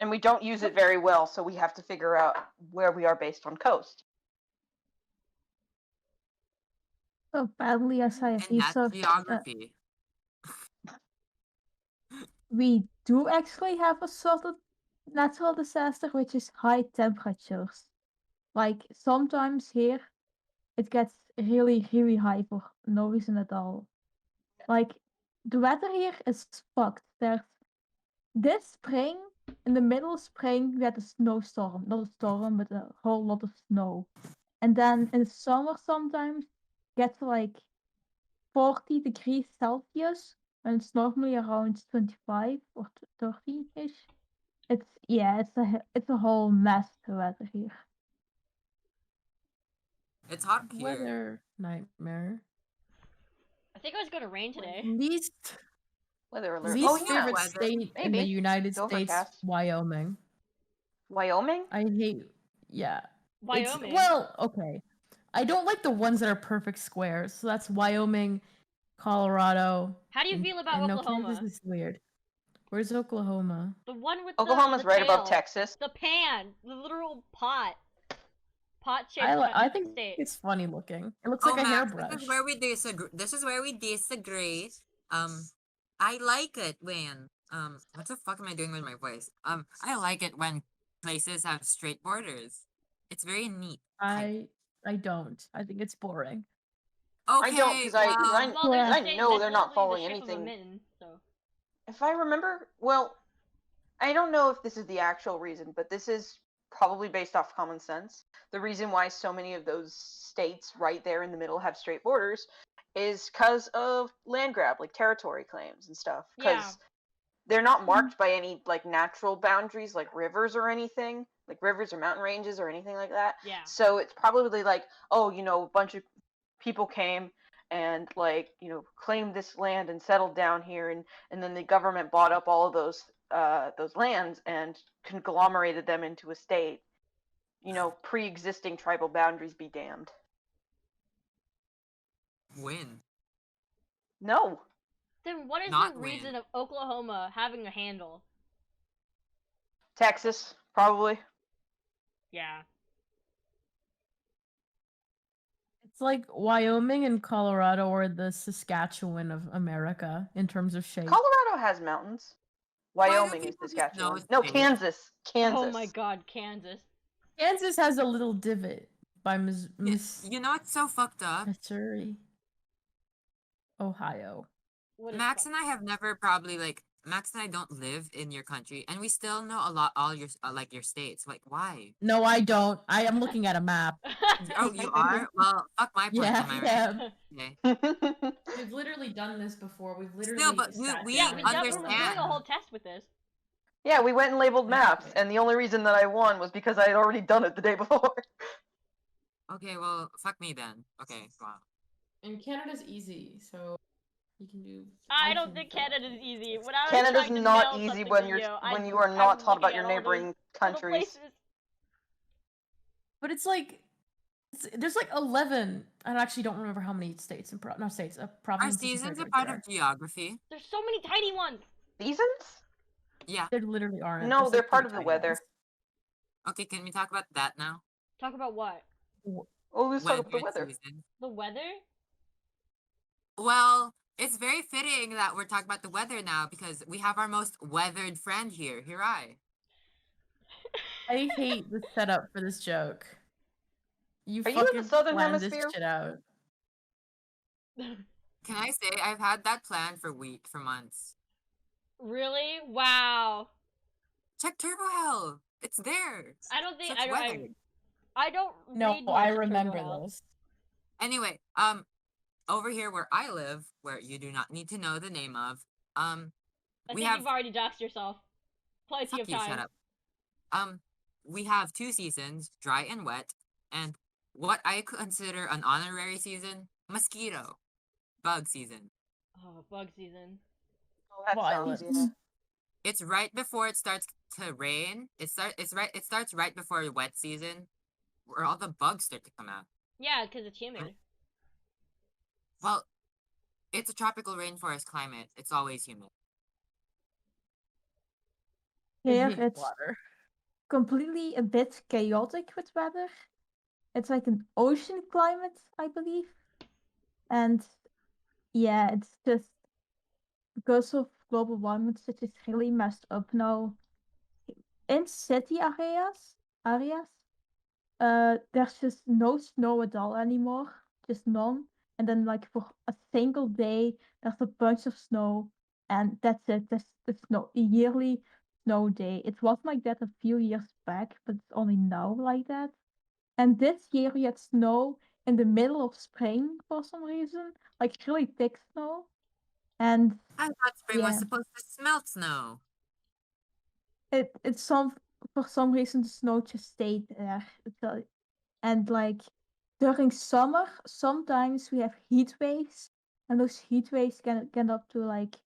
And we don't use it very well, so we have to figure out where we are based on coast. Apparently, as I And that's researched, geography. we do actually have a sort of natural disaster, which is high temperatures. Like sometimes here, it gets really, really high for no reason at all. Like the weather here is fucked. There's this spring, in the middle of spring, we had a snowstorm. Not a storm, but a whole lot of snow. And then in the summer, sometimes gets like 40 degrees Celsius, and it's normally around 25 or 30-ish. It's a whole mess, the weather here. It's hot here. Weather nightmare. I think it was going to rain today. Least Weather alert. least Oh, yeah. favorite weather. state in the Maybe. United It's States, overcast. Wyoming. Wyoming? I hate. Yeah. Wyoming. Well, okay. I don't like the ones that are perfect squares. So that's Wyoming, Colorado. How do you and- feel about and no, Oklahoma? Kansas is weird. Where's Oklahoma? The one with Oklahoma's the right above tail, Texas. The pan, the literal pot shaped I think state. it's funny looking. It looks like a Max, hairbrush. This is where we disagree. This is where we disagree. I like it when what the fuck am I doing with my voice? I like it when places have straight borders. It's very neat. I don't. I think it's boring. Okay, I don't, because I Well, there's a I state know that's they're not literally following the shape of a anything. mitten, so. If I remember, well, I don't know if this is the actual reason, but this is probably based off common sense. The reason why so many of those states right there in the middle have straight borders is because of land grab, like territory claims and stuff. Because Yeah. they're not marked by any like natural boundaries, like rivers or anything, like rivers or mountain ranges or anything like that. Yeah. So it's probably like, oh, a bunch of people came and like claimed this land and settled down here, and then the government bought up all of those lands and conglomerated them into a state. Pre-existing tribal boundaries be damned. Win. No. Then what is Not the reason win. of Oklahoma having a handle? Texas, probably. Yeah. It's like Wyoming and Colorado are the Saskatchewan of America in terms of shape. Colorado has mountains. Why do Wyoming is people just Saskatchewan. know No, states? Kansas. Kansas. Oh my god, Kansas. Kansas has a little divot by You know what's so fucked up? Missouri. Ohio. What is Max that? and I have never Max and I don't live in your country, and we still know all your your states. Like, why? No, I don't. I am looking at a map. Oh, you are? Well, fuck my point. Yeah, Am I right? yeah. Okay. We've literally done this before. We've literally Still, but sat we Yeah, down we and definitely were doing understand. a whole test with this. Yeah, we went and labeled maps, Exactly. and the only reason that I won was because I had already done it the day before. Okay, well, fuck me then. Okay, wow. And Canada's easy, so you can do. I don't think Canada's easy. When I was Canada's trying to not nail easy something when to you're you, when you are I not was taught about looking your at all those neighboring little countries. places. But it's like there's like 11. I actually don't remember how many states and not states, Are provinces. and seasons a territories part there of geography? There's so many tiny ones. Seasons? Yeah. are. There literally aren't. No, There's, they're like, part pretty of the tiny weather. ones. Okay, can we talk about that now? Talk about what? Oh, let's talk about the Weather weather. season. The weather? Well, it's very fitting that we're talking about the weather now because we have our most weathered friend here, Hirai. I hate the setup for this joke. You Are you in the fucking Southern planned Hemisphere? this shit out. Can I say I've had that plan for months. Really? Wow. Check Turbo Hell. It's there. I don't think Such I don't. weather. I don't No, read I much remember Turbo Hell. this. Anyway, over here where I live, where you do not need to know the name of, I we think have you've already doxed yourself. Plenty fuck of you, time. shut up. We have 2 seasons, dry and wet, and what I consider an honorary season, mosquito, bug season. Oh, bug season. Oh, that Violet. sounds, yeah. It's right before it starts to rain. It starts right before the wet season, where all the bugs start to come out. Yeah, because it's humid. Well, it's a tropical rainforest climate. It's always humid. Here hate it's water. completely a bit chaotic with weather. It's like an ocean climate, I believe. And yeah, it's just because of global warming, it's just really messed up now. In city areas, there's just no snow at all anymore, just none. And then like for a single day, there's a bunch of snow, and that's it. That's the snow a yearly snow day. It was like that a few years back, but it's only now like that. And this year we had snow in the middle of spring for some reason, like really thick snow. And I thought spring was yeah, supposed to smelt snow. it's some for some reason the snow just stayed there. And like during summer, sometimes we have heat waves, and those heat waves can get up to like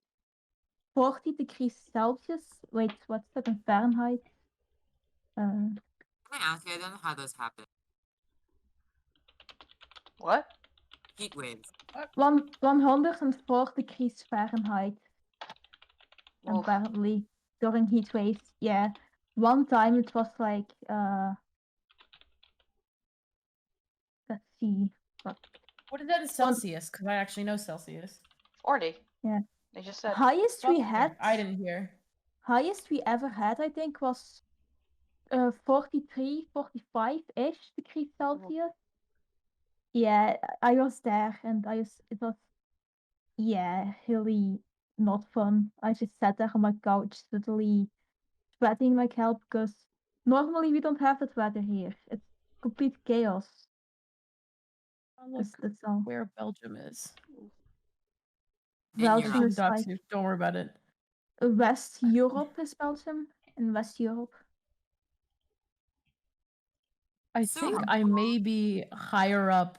40 degrees Celsius. Wait, what's that in Fahrenheit? Can I ask you? I don't know how those happen. What? Heat waves. 104 degrees Fahrenheit, Oof. apparently, during heat waves. Yeah. One time it was like, let's see, what What is that in Celsius? Because I actually know Celsius. 40. Yeah. They just said. highest we Okay, had, I didn't hear. highest we ever had, I think, was 43, 45-ish degrees Celsius. Yeah, I was there, and it was, yeah, really not fun. I just sat there on my couch, literally sweating like hell because normally we don't have that weather here. It's complete chaos. I'll look That's all. where Belgium is. In Belgium Europe. is like Don't worry about it. West Europe is Belgium, in West Europe. I So think how- I may be higher up,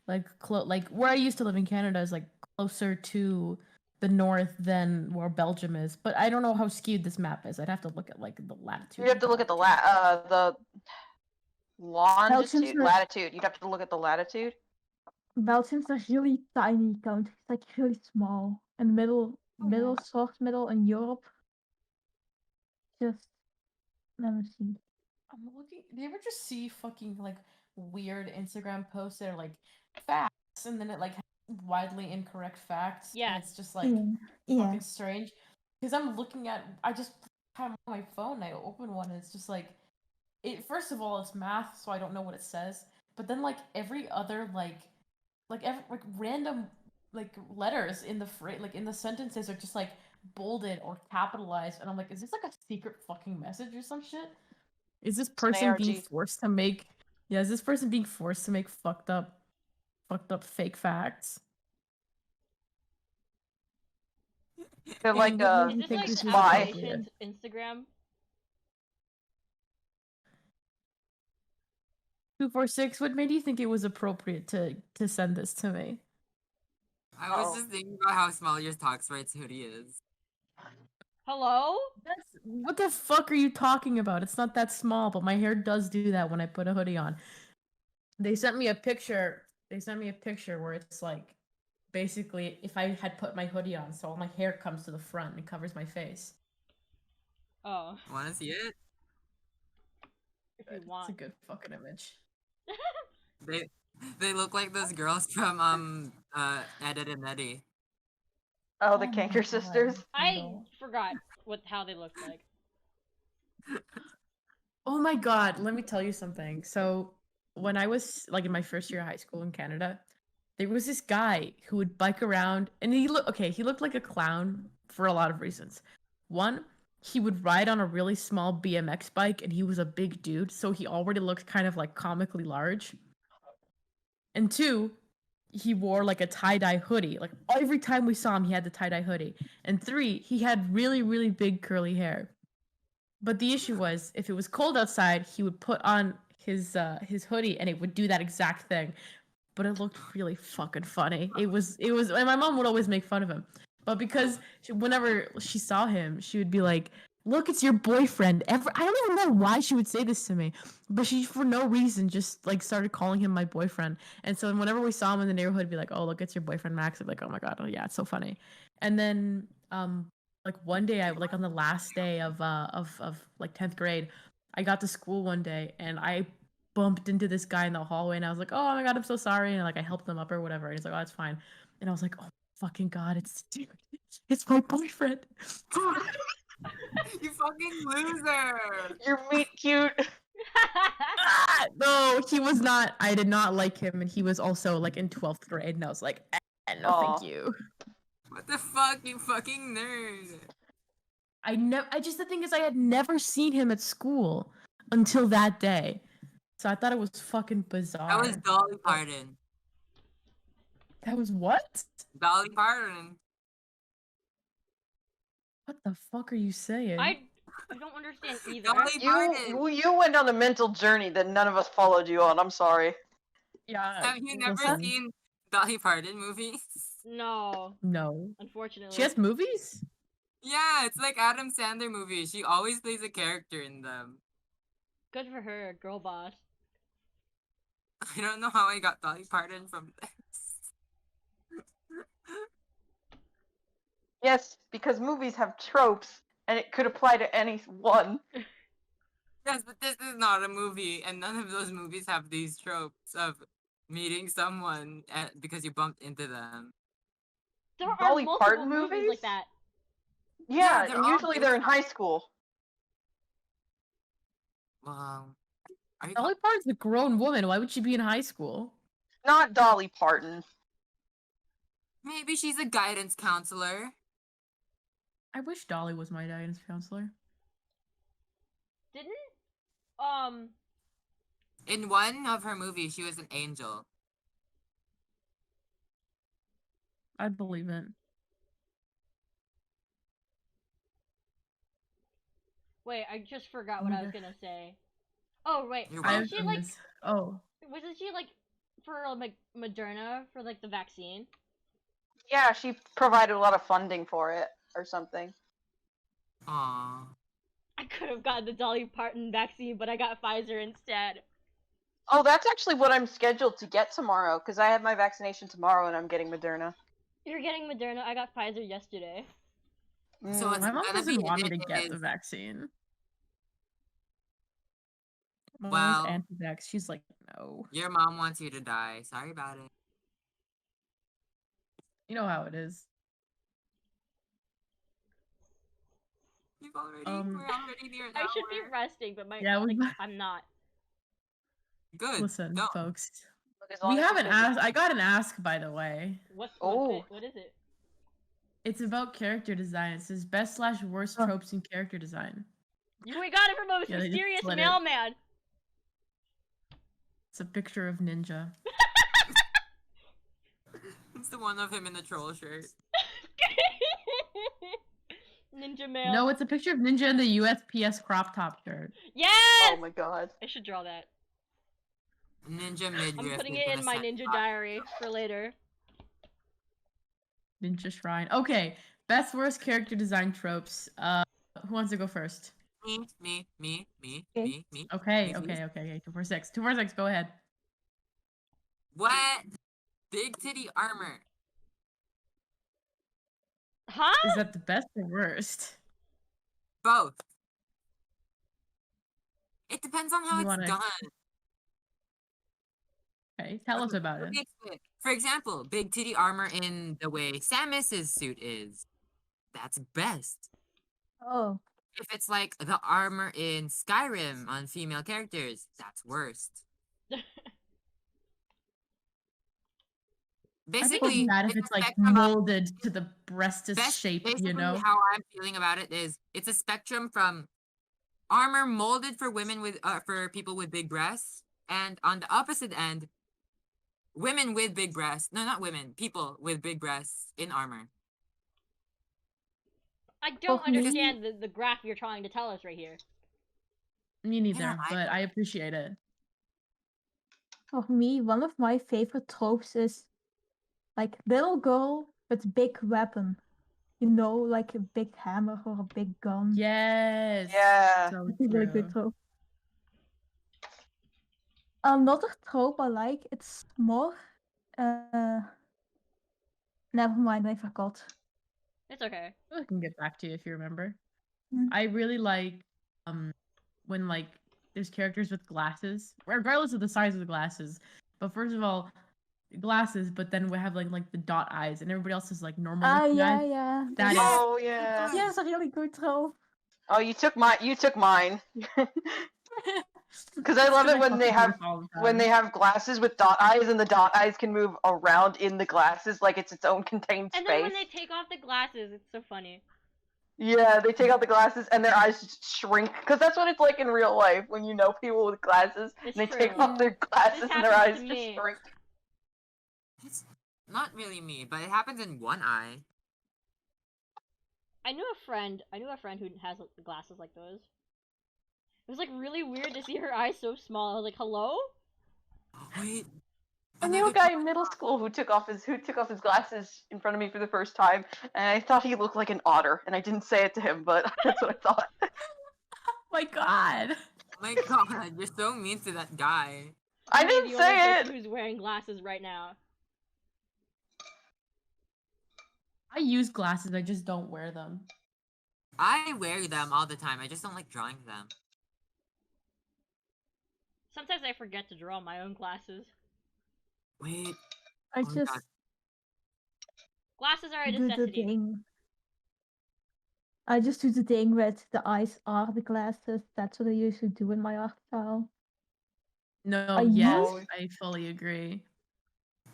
like like where I used to live in Canada is like closer to the north than where Belgium is. But I don't know how skewed this map is. I'd have to look at like the latitude. You'd have to look at the longitude, are- latitude. You'd have to look at the latitude. Belgium's a really tiny country. It's like really small. And middle in Europe. Just let me see. I'm looking. Do you ever just see fucking like weird Instagram posts that are like facts, and then it like has widely incorrect facts? Yeah. And it's just like Yeah. fucking strange. Because I'm looking at, I just have on my phone. I open one, and it's just like, it. First of all, it's math, so I don't know what it says. But then like every other like random like letters in the like in the sentences are just like bolded or capitalized, and I'm like, is this like a secret fucking message or some shit? Is this person being ARG. forced to make? Yeah, is this person being forced to make fucked up fake facts? They're like And what Is you this think like this the is spy. application's Instagram? 246. What made you think it was appropriate to send this to me? I was Oh. just thinking about how small your Talks Rights hoodie is. Hello? What the fuck are you talking about? It's not that small, but my hair does do that when I put a hoodie on. They sent me a picture. Where it's like, basically, if I had put my hoodie on, so all my hair comes to the front and covers my face. Oh, Wanna see it? if you It's a want. good fucking image. They look like those girls from Edit and Eddie. Oh, the my Canker God, sisters. I no. forgot how they looked like. Oh my God, let me tell you something. So when I was like in my first year of high school in Canada, there was this guy who would bike around, and he looked like a clown for a lot of reasons. One, he would ride on a really small BMX bike, and he was a big dude, so he already looked kind of like comically large. And two, he wore like a tie-dye hoodie. Like every time we saw him, he had the tie-dye hoodie. And three, he had really, really big curly hair. But the issue was, if it was cold outside, he would put on his hoodie, and it would do that exact thing. But it looked really fucking funny. It was, and my mom would always make fun of him. But because whenever she saw him, she would be like, "Look, it's your boyfriend." I don't even know why she would say this to me, but she, for no reason, just like started calling him my boyfriend. And so whenever we saw him in the neighborhood, be like, "Oh, look, it's your boyfriend, Max." I'd be like, "Oh my God, oh yeah, it's so funny." And then like one day I like on the last day of like 10th grade, I got to school one day and I bumped into this guy in the hallway and I was like, oh my god, I'm so sorry, and like I helped him up or whatever, and he's like, oh, it's fine, and I was like, oh fucking god, it's my boyfriend. You fucking loser. You're meet cute. No, he was not. I did not like him, and he was also like in 12th grade, and I was like, no, Aw. thank you. What the fuck, you fucking nerd. The thing is, I had never seen him at school until that day, so I thought it was fucking bizarre. That was Dolly Parton. That was what? Dolly Parton. What the fuck are you saying? I don't understand either. Dolly Parton. You went on a mental journey that none of us followed you on. I'm sorry. Yeah. Have you never listen. seen Dolly Parton movies? No, No. unfortunately. She has movies? Yeah, it's like Adam Sandler movies. She always plays a character in them. Good for her, girl boss. I don't know how I got Dolly Parton from this. Yes, because movies have tropes, and it could apply to any one. Yes, but this is not a movie, and none of those movies have these tropes of meeting someone because you bumped into them. There are Dolly multiple Parton movies movies? like that. Yeah, they're and all usually they're in high school. Wow. Are you Dolly Parton's a grown woman. Why would she be in high school? Not Dolly Parton. Maybe she's a guidance counselor. I wish Dolly was my guidance counselor. Didn't In one of her movies, she was an angel. I believe it. wait, I just forgot what I was Okay. gonna say. Oh wait, You're wasn't she welcome. like Oh. wasn't she like for like Moderna for like the vaccine? Yeah, she provided a lot of funding for it or something. Aww. I could have gotten the Dolly Parton vaccine, but I got Pfizer instead. Oh, that's actually what I'm scheduled to get tomorrow, because I have my vaccination tomorrow and I'm getting Moderna. You're getting Moderna. I got Pfizer yesterday. So Mm. it's My mom gonna doesn't be want me to it get is- the vaccine. My Well- mom's anti-vax. She's like, no. Your mom wants you to die. Sorry about it. You know how it is. We're already near an I should be hour. resting, but Yeah, we- I'm not. Good. Listen, Go. folks. Look, as long We as have you're an busy. ask. I got an ask, by the way. What's Oh. it? What is it? It's about character design. It says best/worst Oh. tropes in character design. We got it from a Yeah, they just mysterious split it. mailman. It's a picture of Ninja. It's the one of him in the troll shirt. Ninja mail. No, it's a picture of Ninja in the USPS crop top shirt. Yes! Oh my god. I should draw that. Ninja midriff. I'm putting is it gonna in my set ninja off. diary for later. Ninja Shrine. Okay, best worst character design tropes. Who wants to go first? Me. Okay. Okay, Me, okay, please. okay. 246. 246, go ahead. What? Big titty armor. Huh? Is that the best or worst? Both. It depends on how You it's wanna- done. Okay, tell us about Let it. me explain. For example, big titty armor in the way Samus's suit is. That's best. Oh, If it's like the armor in Skyrim on female characters, that's worst. I think it's Basically, bad if it's it's a like spectrum of- molded to the breast's Best- shape, basically you know? how I'm feeling about it is it's a spectrum from armor molded for women with for people with big breasts, and on the opposite end, women with big breasts. No, not women. People with big breasts in armor. I don't For me- understand the graph you're trying to tell us right here. Me neither, Yeah, but I appreciate it. for me, one of my favorite tropes is like little girl with big weapon. You know, like a big hammer or a big gun. Yes. Yeah. So It's a really good true. trope. Another trope I like, it's more never mind, I forgot. It's okay. I can get back to you if you remember. Mm. I really like when like there's characters with glasses, regardless of the size of the glasses. But first of all, glasses, but then we have like the dot eyes, and everybody else is like normal looking yeah, eyes. yeah. That is Yes! Oh yeah. Yeah, it's a really good trope. Oh, you took mine. Because I love it when they have glasses with dot eyes and the dot eyes can move around in the glasses like it's its own contained And space. then when they take off the glasses, it's so funny. Yeah, they take out the glasses and their eyes just shrink. Because that's what it's like in real life when you know people with glasses It's and they true. take off their glasses This and their happens eyes to just me. shrink. It's not really me, but it happens in one eye. I knew a friend who has glasses like those. It was like really weird to see her eyes so small. I was like, hello? Wait. I knew a guy in middle school who took off his glasses in front of me for the first time, and I thought he looked like an otter, and I didn't say it to him, but that's what I thought. my god. Oh my god, you're so mean to that guy. I Maybe didn't the only say person it. who's wearing glasses right now. I use glasses, I just don't wear them. I wear them all the time. I just don't like drawing them. Sometimes I forget to draw my own glasses. Wait. I Oh my just God. Glasses are a do the necessity. thing. I just do the thing with the eyes are the glasses. That's what I usually do in my art style. No, I yes, used- I fully agree.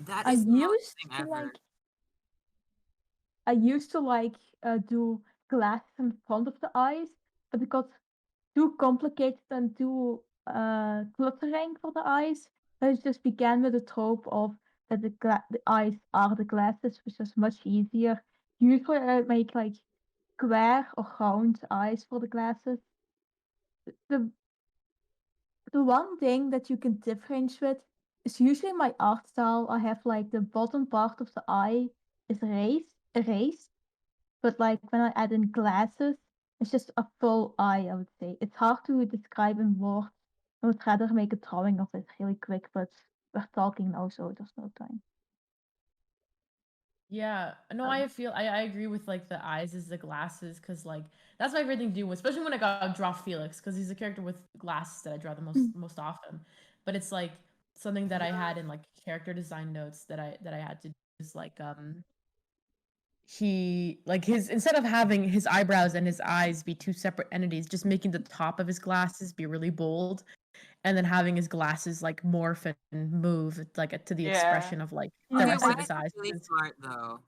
That I is the most used thing to ever. like. I used to like do glasses in front of the eyes, but it got too complicated and too cluttering for the eyes. I just began with the trope of that the eyes are the glasses, which is much easier. Usually I make like square or round eyes for the glasses. The the one thing that you can differentiate is usually my art style. I have like the bottom part of the eye is erased, but like when I add in glasses, it's just a full eye, I would say. It's hard to describe in words. I would rather make a drawing of it really quick, but we're talking now, so there's no time. Yeah, no, I agree with like the eyes as the glasses, because like that's my favorite thing to do, especially when I got draw Felix, because he's a character with glasses that I draw the most often. But it's like something that I had in like character design notes that I had to do is like he like his instead of having his eyebrows and his eyes be two separate entities, just making the top of his glasses be really bold, and then having his glasses like morph and move like to the Yeah. expression of like the Okay, rest why of his is that eyes. really smart though?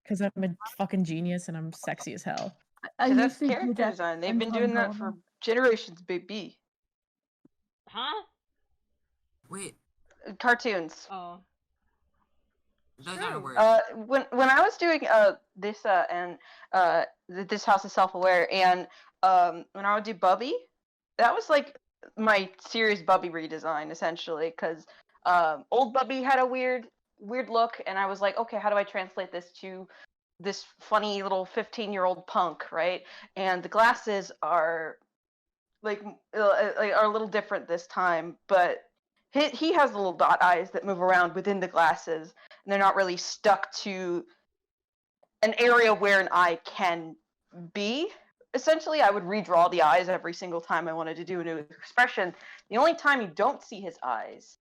Because I'm a fucking genius and I'm sexy as hell. I Because that's usually do character that design. They've and been doing that for generations, baby. Huh? Wait, Cartoons. Oh. those True. aren't words. When I was doing this this house is self-aware, and when I would do Bubby, that was like my serious Bubby redesign essentially, because old Bubby had a weird look, and I was like, okay, how do I translate this to this funny little 15-year-old punk, right? And the glasses are like are a little different this time, but he has little dot eyes that move around within the glasses, and they're not really stuck to an area where an eye can be. Essentially, I would redraw the eyes every single time I wanted to do a new expression. The only time you don't see his eyes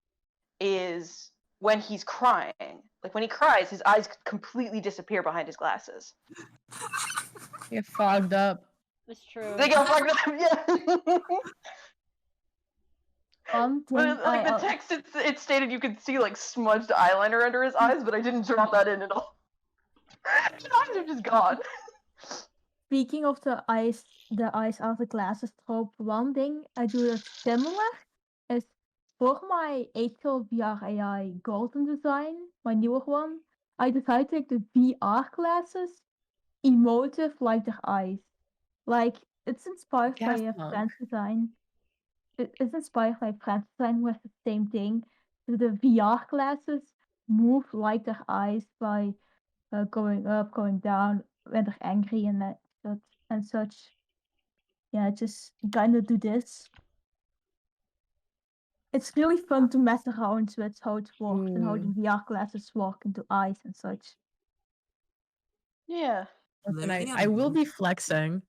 is when he's crying. Like when he cries, his eyes completely disappear behind his glasses. Get fogged up. That's true. They go fucked up, yeah. One But thing like the text, it stated you could see like smudged eyeliner under his eyes, but I didn't draw that in at all. His eyes are just gone. Speaking of the eyes are the glasses trope, one thing I do that's similar is for my 8-kill VR AI golden design, my newer one, I decided to make the VR glasses emotive like their eyes. Like, it's inspired by a Daft Punk. French design. It's inspired by French design with the same thing. So the VR glasses move like their eyes by going up, going down when they're angry and such. Yeah, just kind of do this. It's really fun to mess around with how it works and how the VR glasses work into eyes and such. Yeah. Listen, Literally I will amazing. be flexing.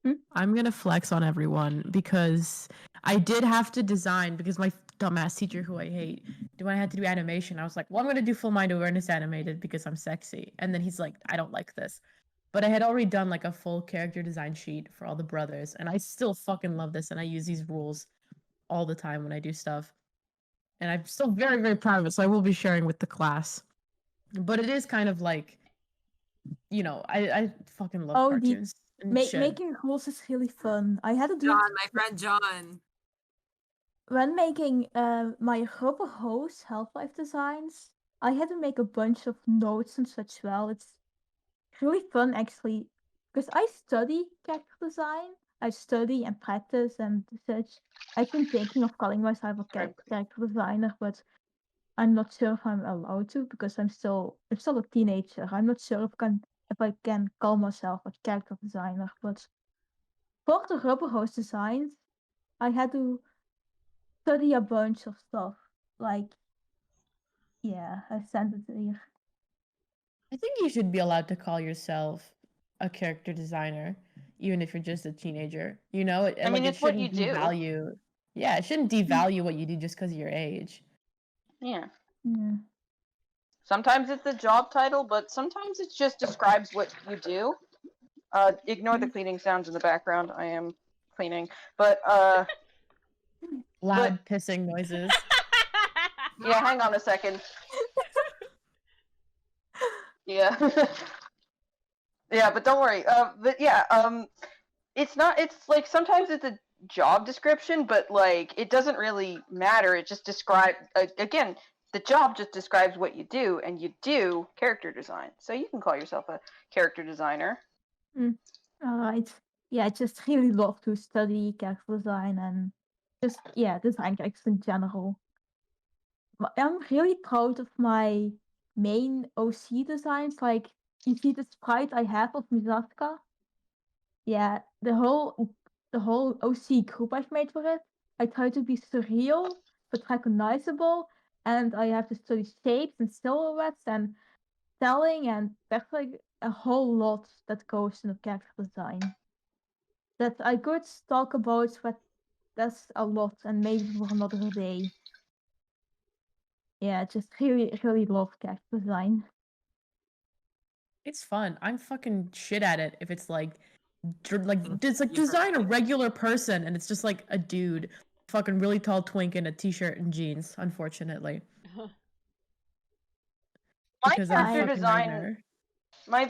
Hmm? I'm gonna flex on everyone because I did have to design because my dumbass teacher, who I hate, when I had to do animation, I was like, well, I'm gonna do full mind awareness animated because I'm sexy. And then he's like, I don't like this. But I had already done like a full character design sheet for all the brothers, and I still fucking love this, and I use these rules all the time when I do stuff. And I'm still very, very proud of it, so I will be sharing with the class. But it is kind of like, I fucking love Oh, cartoons and shit. making rules is really fun. I had to do John, it my friend John. when making my rubber hose Half-Life designs. I had to make a bunch of notes and such. Well, it's really fun actually because I study character design. I study and practice and such. I've been thinking of calling myself a character designer, but I'm not sure if I'm allowed to because I'm still a teenager. I'm not sure if I can call myself a character designer. But for the rubber hose designs, I had to study a bunch of stuff. Like, yeah, I sent it here. I think you should be allowed to call yourself a character designer, even if you're just a teenager. I mean, It it's what you shouldn't do. devalue. Yeah, it shouldn't devalue what you do just because of your age. Yeah. Yeah. Sometimes it's a job title, but sometimes it just describes what you do. Ignore the cleaning sounds in the background. I am cleaning. But Loud pissing noises. yeah, hang on a second. Yeah. Yeah, but don't worry. But yeah, it's not. It's like sometimes it's a job description, but like it doesn't really matter. It just describe again. The job just describes what you do, and you do character design. So you can call yourself a character designer. All right. Yeah, I just really love to study character design and just design characters in general. I'm really proud of my main OC designs. Like you see the sprite I have of Mizatka. Yeah, the whole OC group I've made for it. I try to be surreal but recognizable, and I have to study shapes and silhouettes and styling, and there's like a whole lot that goes into character design that I could talk about, but that's a lot, and maybe for another day. Yeah, just really, really love character design. It's fun. I'm fucking shit at it if it's like Thank it's like you for design a saying. regular person and it's just like a dude, fucking really tall twink in a t-shirt and jeans, unfortunately. My Because I'm a character fucking design, nightmare.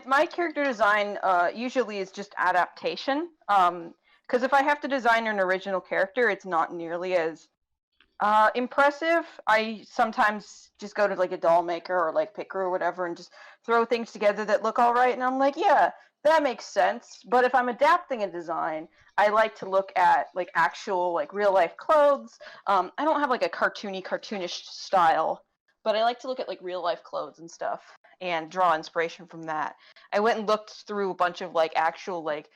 my character design, usually is just adaptation. Because if I have to design an original character, it's not nearly as impressive. I sometimes just go to like a doll maker or like Picker or whatever and just throw things together that look all right, and I'm like, yeah, that makes sense. But if I'm adapting a design, I like to look at like actual like real life clothes. I don't have like a cartoonish style, but I like to look at like real life clothes and stuff and draw inspiration from that. I went and looked through a bunch of like actual like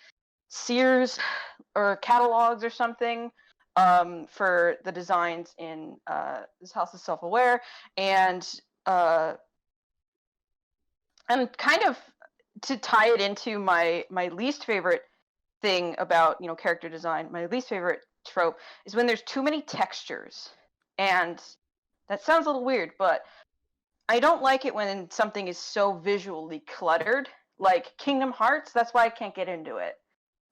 Sears or catalogs or something, for the designs in this House of Self-Aware, and uh, and kind of to tie it into my least favorite thing about character design. My least favorite trope is when there's too many textures, and that sounds a little weird, but I don't like it when something is so visually cluttered. Like Kingdom Hearts, that's why I can't get into it.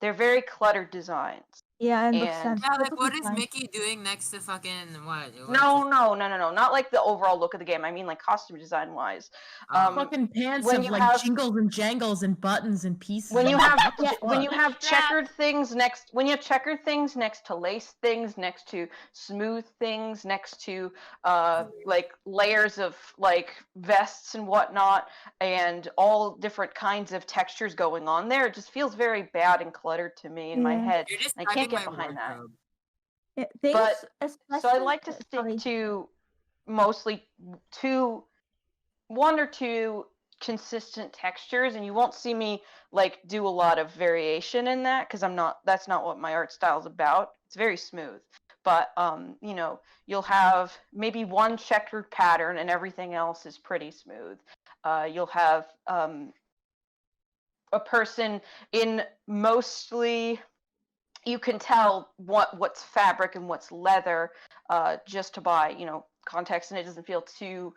They're very cluttered designs. Yeah, I And understand. Yeah, like Lot of what is designs. Mickey doing next to fucking what? no, not like the overall look of the game. I mean, like costume design wise. Fucking pants when of you like have- jingles and jangles and buttons and pieces. When you I'm have like, what the when you fuck? have Straps. checkered things next, when you have checkered things next to lace things, next to smooth things, next to like layers of like vests and whatnot, and all different kinds of textures going on there, it just feels very bad and cluttered to me in my Yeah. head. You're And I can't describing get my behind that. wardrobe. Yeah, things But so I especially. like to stick Sorry. to mostly one or two consistent textures, and you won't see me like do a lot of variation in that because that's not what my art style is about. It's very smooth. But you'll have maybe one checkered pattern and everything else is pretty smooth. You'll have a person in mostly, you can tell what's fabric and what's leather just to buy, context, and it doesn't feel too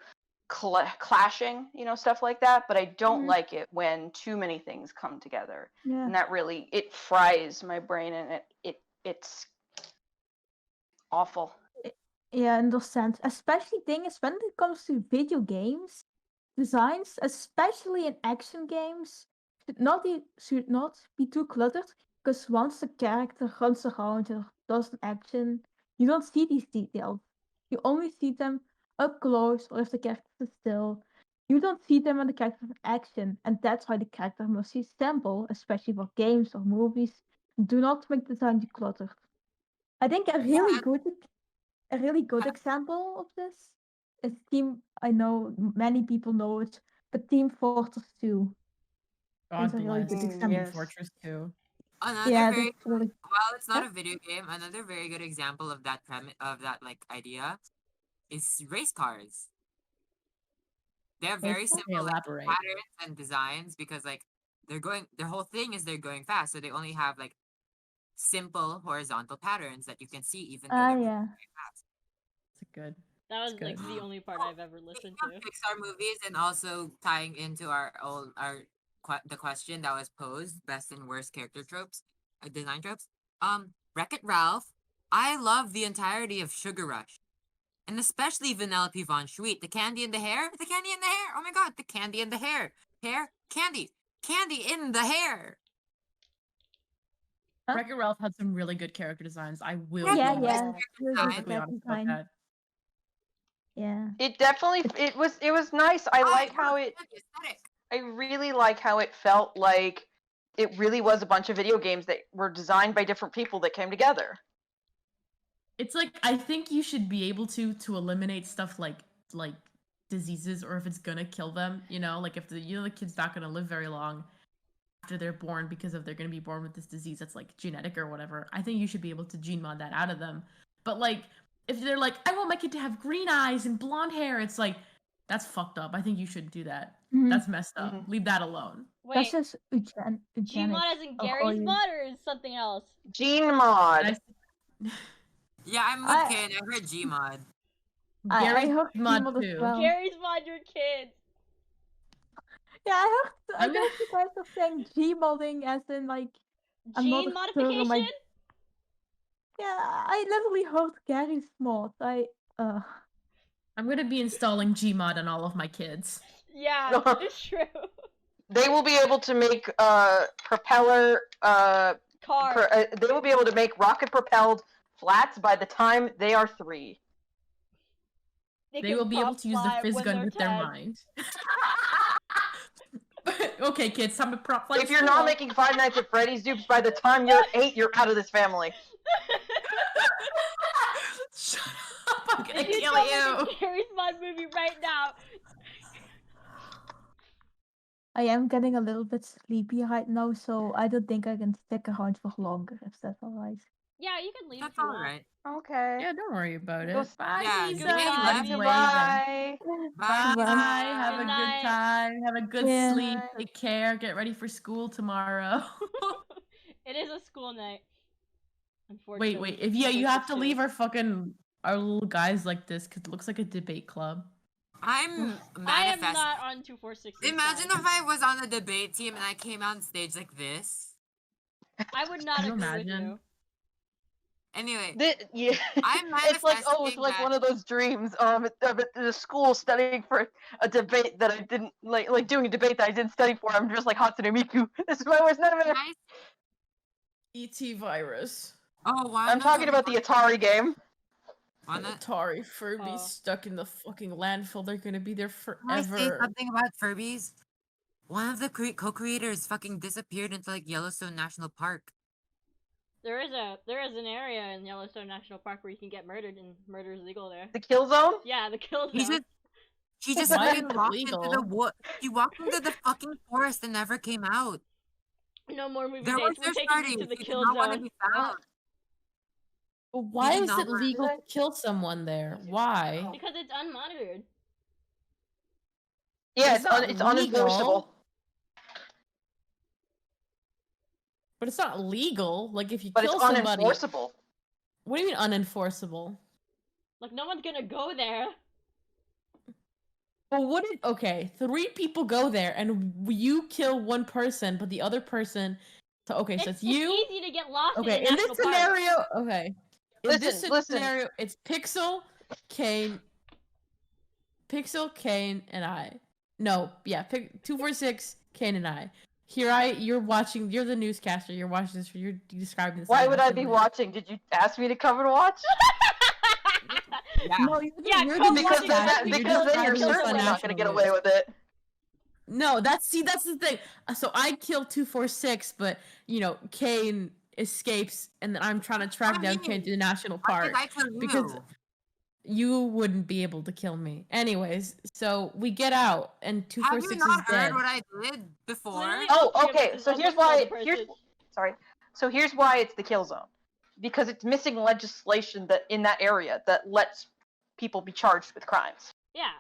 clashing, stuff like that. But I don't Mhm. like it when too many things come together, Yeah. and that really, it fries my brain, and it's awful. Yeah, I understand. Especially thing is when it comes to video games, designs, especially in action games, should not be too cluttered because once the character runs around or does an action, you don't see these details. You only see them up close or if the character is still. You don't see them when the character is in action, and that's why the character must be simple, especially for games or movies. Do not make design too cluttered. I think a really good example of this is Team. I know many people know it, but Team Fortress 2 is God a really bless. good Mm, example. Team yes. Fortress 2. Another Yeah, very that's really. While it's not Huh? a video game, another very good example of that like idea is race cars. They're very Okay, simple like elaborate. patterns and designs because like their whole thing is they're going fast, so they only have like simple horizontal patterns that you can see even though they're moving Yeah. very fast. It's good. That It's was like good. the only part I've ever listened Speaking of to. Pixar movies and also tying into the question that was posed, best and worst character tropes, design tropes. Wreck-It Ralph. I love the entirety of Sugar Rush. And especially Vanellope Von Schweet. The candy in the hair? The candy in the hair! Oh my god, the candy in the hair! Hair? Candy! Candy in the hair! Huh? Wreck-It Ralph had some really good character designs. I will Yeah, be Yeah. Really good perfectly character honest about design. that. Yeah. It definitely, it was nice. I like how the it, aesthetic. I really like how it felt like it really was a bunch of video games that were designed by different people that came together. It's like I think you should be able to eliminate stuff like diseases or if it's gonna kill them, like if the the kid's not gonna live very long after they're born because of they're gonna be born with this disease that's like genetic or whatever. I think you should be able to gene mod that out of them. But like if they're like, I want my kid to have green eyes and blonde hair, it's like that's fucked up. I think you shouldn't do that. Mhm. That's messed up. Mhm. Leave that alone. That's Wait, just eugenics. Gmod as in or Gary's you- mod or is something else? Gene mod. Yeah, I'm with I- Kane. I heard Gmod. I Gary's heard mod Gmod as too. well. Gary's mod your kids. Yeah, I I'm gonna- guess you guys are saying Gmodding as in like I'm not Gene a sure on modification? Yeah, I literally heard Gary's mod. I'm gonna be installing Gmod on all of my kids. Yeah, it's true. They will be able to make propeller. Car. They will be able to make rocket propelled flats by the time they are 3. They can will be able prop to use the fly fizz when gun they're with their 10. mind. Okay, kids, time to prop fly. If you're not making Five Nights at Freddy's dupes by the time you're 8, you're out of this family. Shut up! I'm gonna If you kill don't you. make a Gary's mod movie right now, I am getting a little bit sleepy right now, so I don't think I can stick around for longer, if that's alright. yeah, you can leave That's if you want. alright. Okay. Yeah, don't worry about Go it. Bye, yeah, Lisa. Jane Goodbye, left. Lisa. Bye. Bye. Bye. Have a Good good night. time. Have a good Yeah. sleep. Take care. Get ready for school tomorrow. It is a school night. Unfortunately. wait. If you There's have to two. leave our little guys like this because it looks like a debate club. I'm I am manifesting. not on 246. Imagine if I was on a debate team and I came on stage like this. I would not Can you agree with imagine? you. Anyway, Yeah. I'm It's like, it's manifesting like that- one of those dreams of the school studying for a debate that I didn't like doing a debate that I didn't study for. I'm just like Hatsune Miku. This is my worst nightmare. Nice. ET virus. Oh, why I'm talking about the Atari game. Atari Furbies Oh. stuck in the fucking landfill. They're gonna be there Can I say forever. something about Furbies? One of the co-creators fucking disappeared into like Yellowstone National Park. There is an area in Yellowstone National Park where you can get murdered and murder is legal there. The kill zone? Yeah, the kill He zone. She just Why fucking is it walked into the legal? wood. She walked into the fucking forest and never came out. No more movie There was dates. We're their taking you studies. to the She did kill not want to zone. be found. But why did is not it want- legal to kill someone there? Why? Because it's unmonitored. Yeah, It's it's not unenforceable. But it's not legal. Like if you But kill it's somebody. unenforceable. What do you mean unenforceable? Like no one's gonna go there. Well, what if, okay, 3 people go there and you kill one person, but the other person, so okay, so it's you. It's easy to get lost Okay, in in national this scenario, okay. In this Listen. scenario, it's Pixel, Kane, and I. No, yeah, 246, Kane and I. You're watching, you're the newscaster, you're watching this, you're describing this. Why would I be watching? Did you ask me to come and watch? Yeah. No, Yeah, you're come the watch Because it, then, that's newscaster, because then you're describing this on certainly not going to national get news. away with it. No, that's the thing. So I kill 246, but you know, Kane escapes, and then I'm trying to track down Kane to the national Why park did I kill you? because you wouldn't be able to kill me. Anyways, so we get out, and Have 246 you is not heard dead. what I did before? Literally, Oh, all three of us okay. is So us here's with another why. person. So here's why it's the kill zone, because it's missing legislation that in that area that lets people be charged with crimes. Yeah.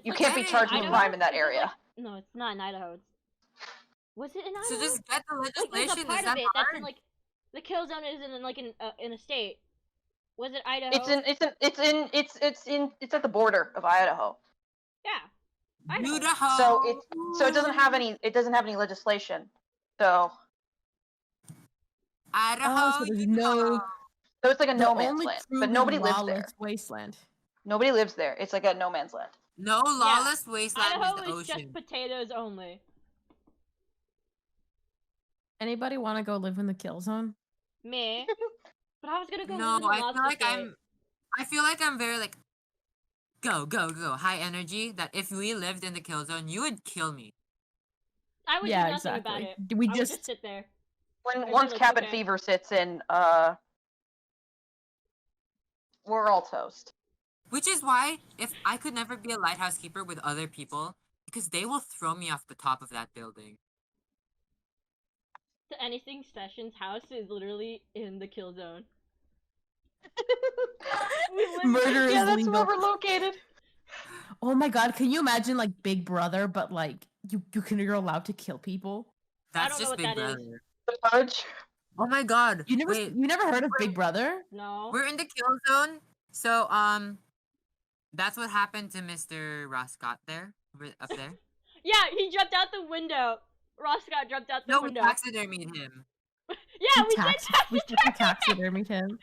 You like can't be Hey, charged with Idaho? crime in that Isn't it area. No, it's not in Idaho. Was it in Idaho? So just get the Like, there's a legislation. part Is of that it that's hard? in like the kill zone is in like in a state. Was it Idaho? It's at the border of Idaho. Yeah. Idaho. Beautiful. So it doesn't have any legislation. So Idaho. Oh, so there's no it's like a the no man's only land, truly but nobody lives there. lawless wasteland. Nobody lives there. It's like a no man's land. No lawless wasteland Idaho is the is just ocean. potatoes only. Anybody want to go live in the kill zone? Me. But I was gonna go No, live in the I feel lobster like state. I feel like I'm very like go, high energy. That if we lived in the kill zone, you would kill me. I would Yeah, do nothing about exactly. it. We I would just just sit there. When I'd be once like, cabin okay. fever sits in, we're all toast. Which is why if I could never be a lighthouse keeper with other people, because they will throw me off the top of that building. The Anything Sessions house is literally in the kill zone. We live Murder Yeah, is that's legal. where we're located. Oh my god, can you imagine like Big Brother, but like you're allowed to kill people? I That's don't know just what Big that is. Brother. The fudge. Oh my god. You Wait, never heard of Big Brother? No. we're in the kill zone. So that's what happened to Mr. Ross Scott there. Up there. Yeah, he jumped out the window. Ross Scott jumped out the No, we window. taxidermied him. Yeah, we did We taxidermy. taxidermied him.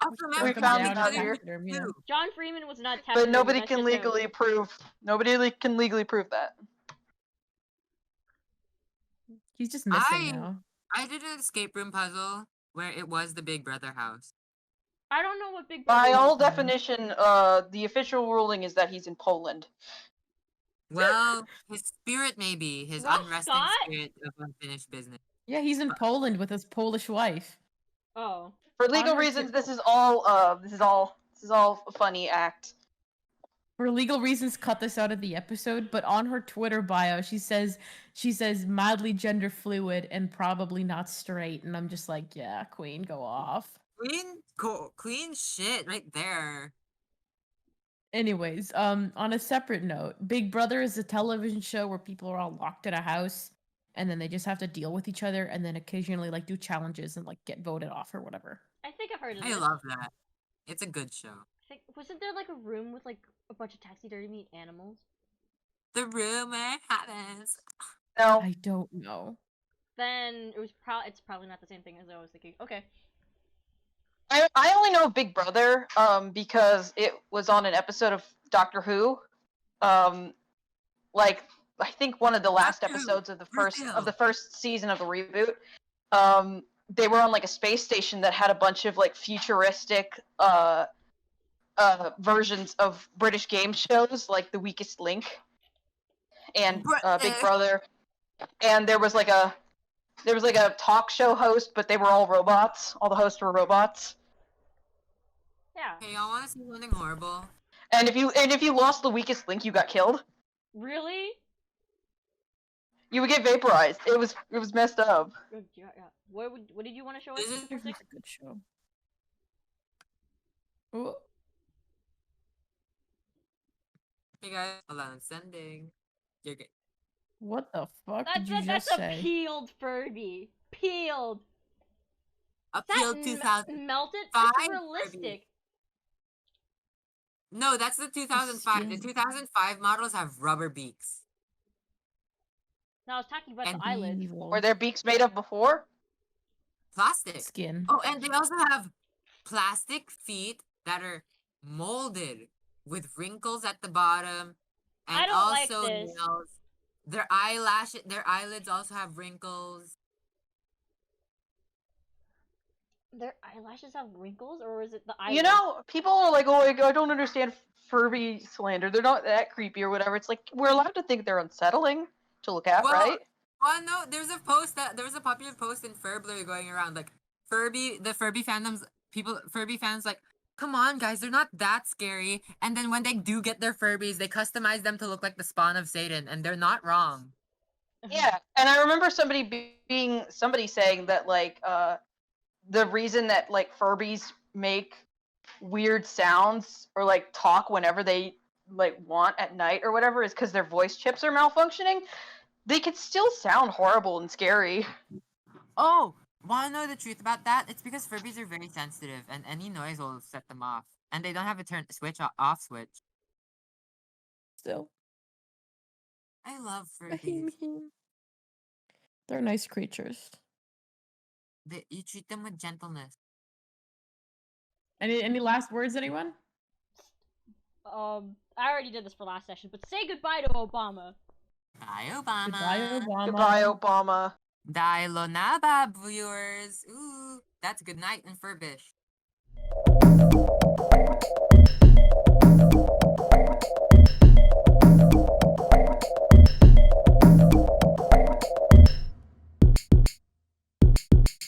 Also, We remember, found we it killed out here. him Yeah. too. John Freeman was not But taxidermy. nobody that's can just him. legally prove. Nobody can legally prove that. He's just missing now. I did an escape room puzzle where it was the Big Brother house. I don't know what Big Brother By is. all definition, the official ruling is that he's in Poland. Well, his spirit maybe his Ross unresting Scott? spirit of unfinished business. Yeah, he's in Poland with his Polish wife. Oh. For legal Honor reasons, to- this is all a funny act. For legal reasons, cut this out of the episode. But on her Twitter bio, she says mildly gender fluid and probably not straight. And I'm just like, yeah, queen, go off. Queen shit right there. Anyways, on a separate note, Big Brother is a television show where people are all locked in a house and then they just have to deal with each other and then occasionally like do challenges and like get voted off or whatever. I think I've heard of I this. love that. It's a good show. I think, wasn't there like a room with like a bunch of taxidermy animals? The rumor happens. No, I don't know. Then it's probably not the same thing as I was thinking. Okay. I only know of Big Brother because it was on an episode of Doctor Who. Like I think one of the last Doctor Who, episodes of the reveal. first season of the reboot. They were on like a space station that had a bunch of like futuristic versions of British game shows, like The Weakest Link and Big Brother. And there was like a talk show host, but they were all robots. All the hosts were robots. Yeah. Okay, y'all want to see something horrible? And if you lost the weakest link, you got killed. Really? You would get vaporized. It was messed up. Yeah. What did you want to show us? Is it- Super It's Six? a good show. Ooh. Hey guys, hold on, I'm sending. You're good. What the fuck That's did you that's just a say? peeled Furby. Peeled. Appeal That 2000. melted. five That's Furby. realistic. No, that's the 2005. The Skin. 2005 models have rubber beaks. No, I was talking about And the eyelids. Evil. Were their beaks made of before? Plastic. Skin. Oh, and they also have plastic feet that are molded with wrinkles at the bottom, and I don't like also this. nails. Their eyelids also have wrinkles. Their eyelashes have wrinkles, or is it the eyelids? You know, people are like, "Oh, I don't understand Furby slander. They're not that creepy or whatever." It's like we're allowed to think they're unsettling to look at, Well, right? Well, no, there was a popular post in Furblr going around like the Furby fandoms, Furby fans like, come on guys, they're not that scary. And then when they do get their Furbies, they customize them to look like the spawn of Satan, and they're not wrong. Yeah, and I remember somebody saying that like the reason that like Furbies make weird sounds or like talk whenever they like want at night or whatever is because their voice chips are malfunctioning. They could still sound horrible and scary. Oh, wanna know the truth about that? It's because Furbies are very sensitive, and any noise will set them off, and they don't have a off switch. Still. I love I Furbies. mean, they're nice creatures. You treat them with gentleness. Any last words, anyone? I already did this for last session, but say goodbye to Obama. Bye, Obama. Goodbye, Obama. Goodbye, Obama. Dahil na ba, viewers? Ooh, that's good night in Furbish.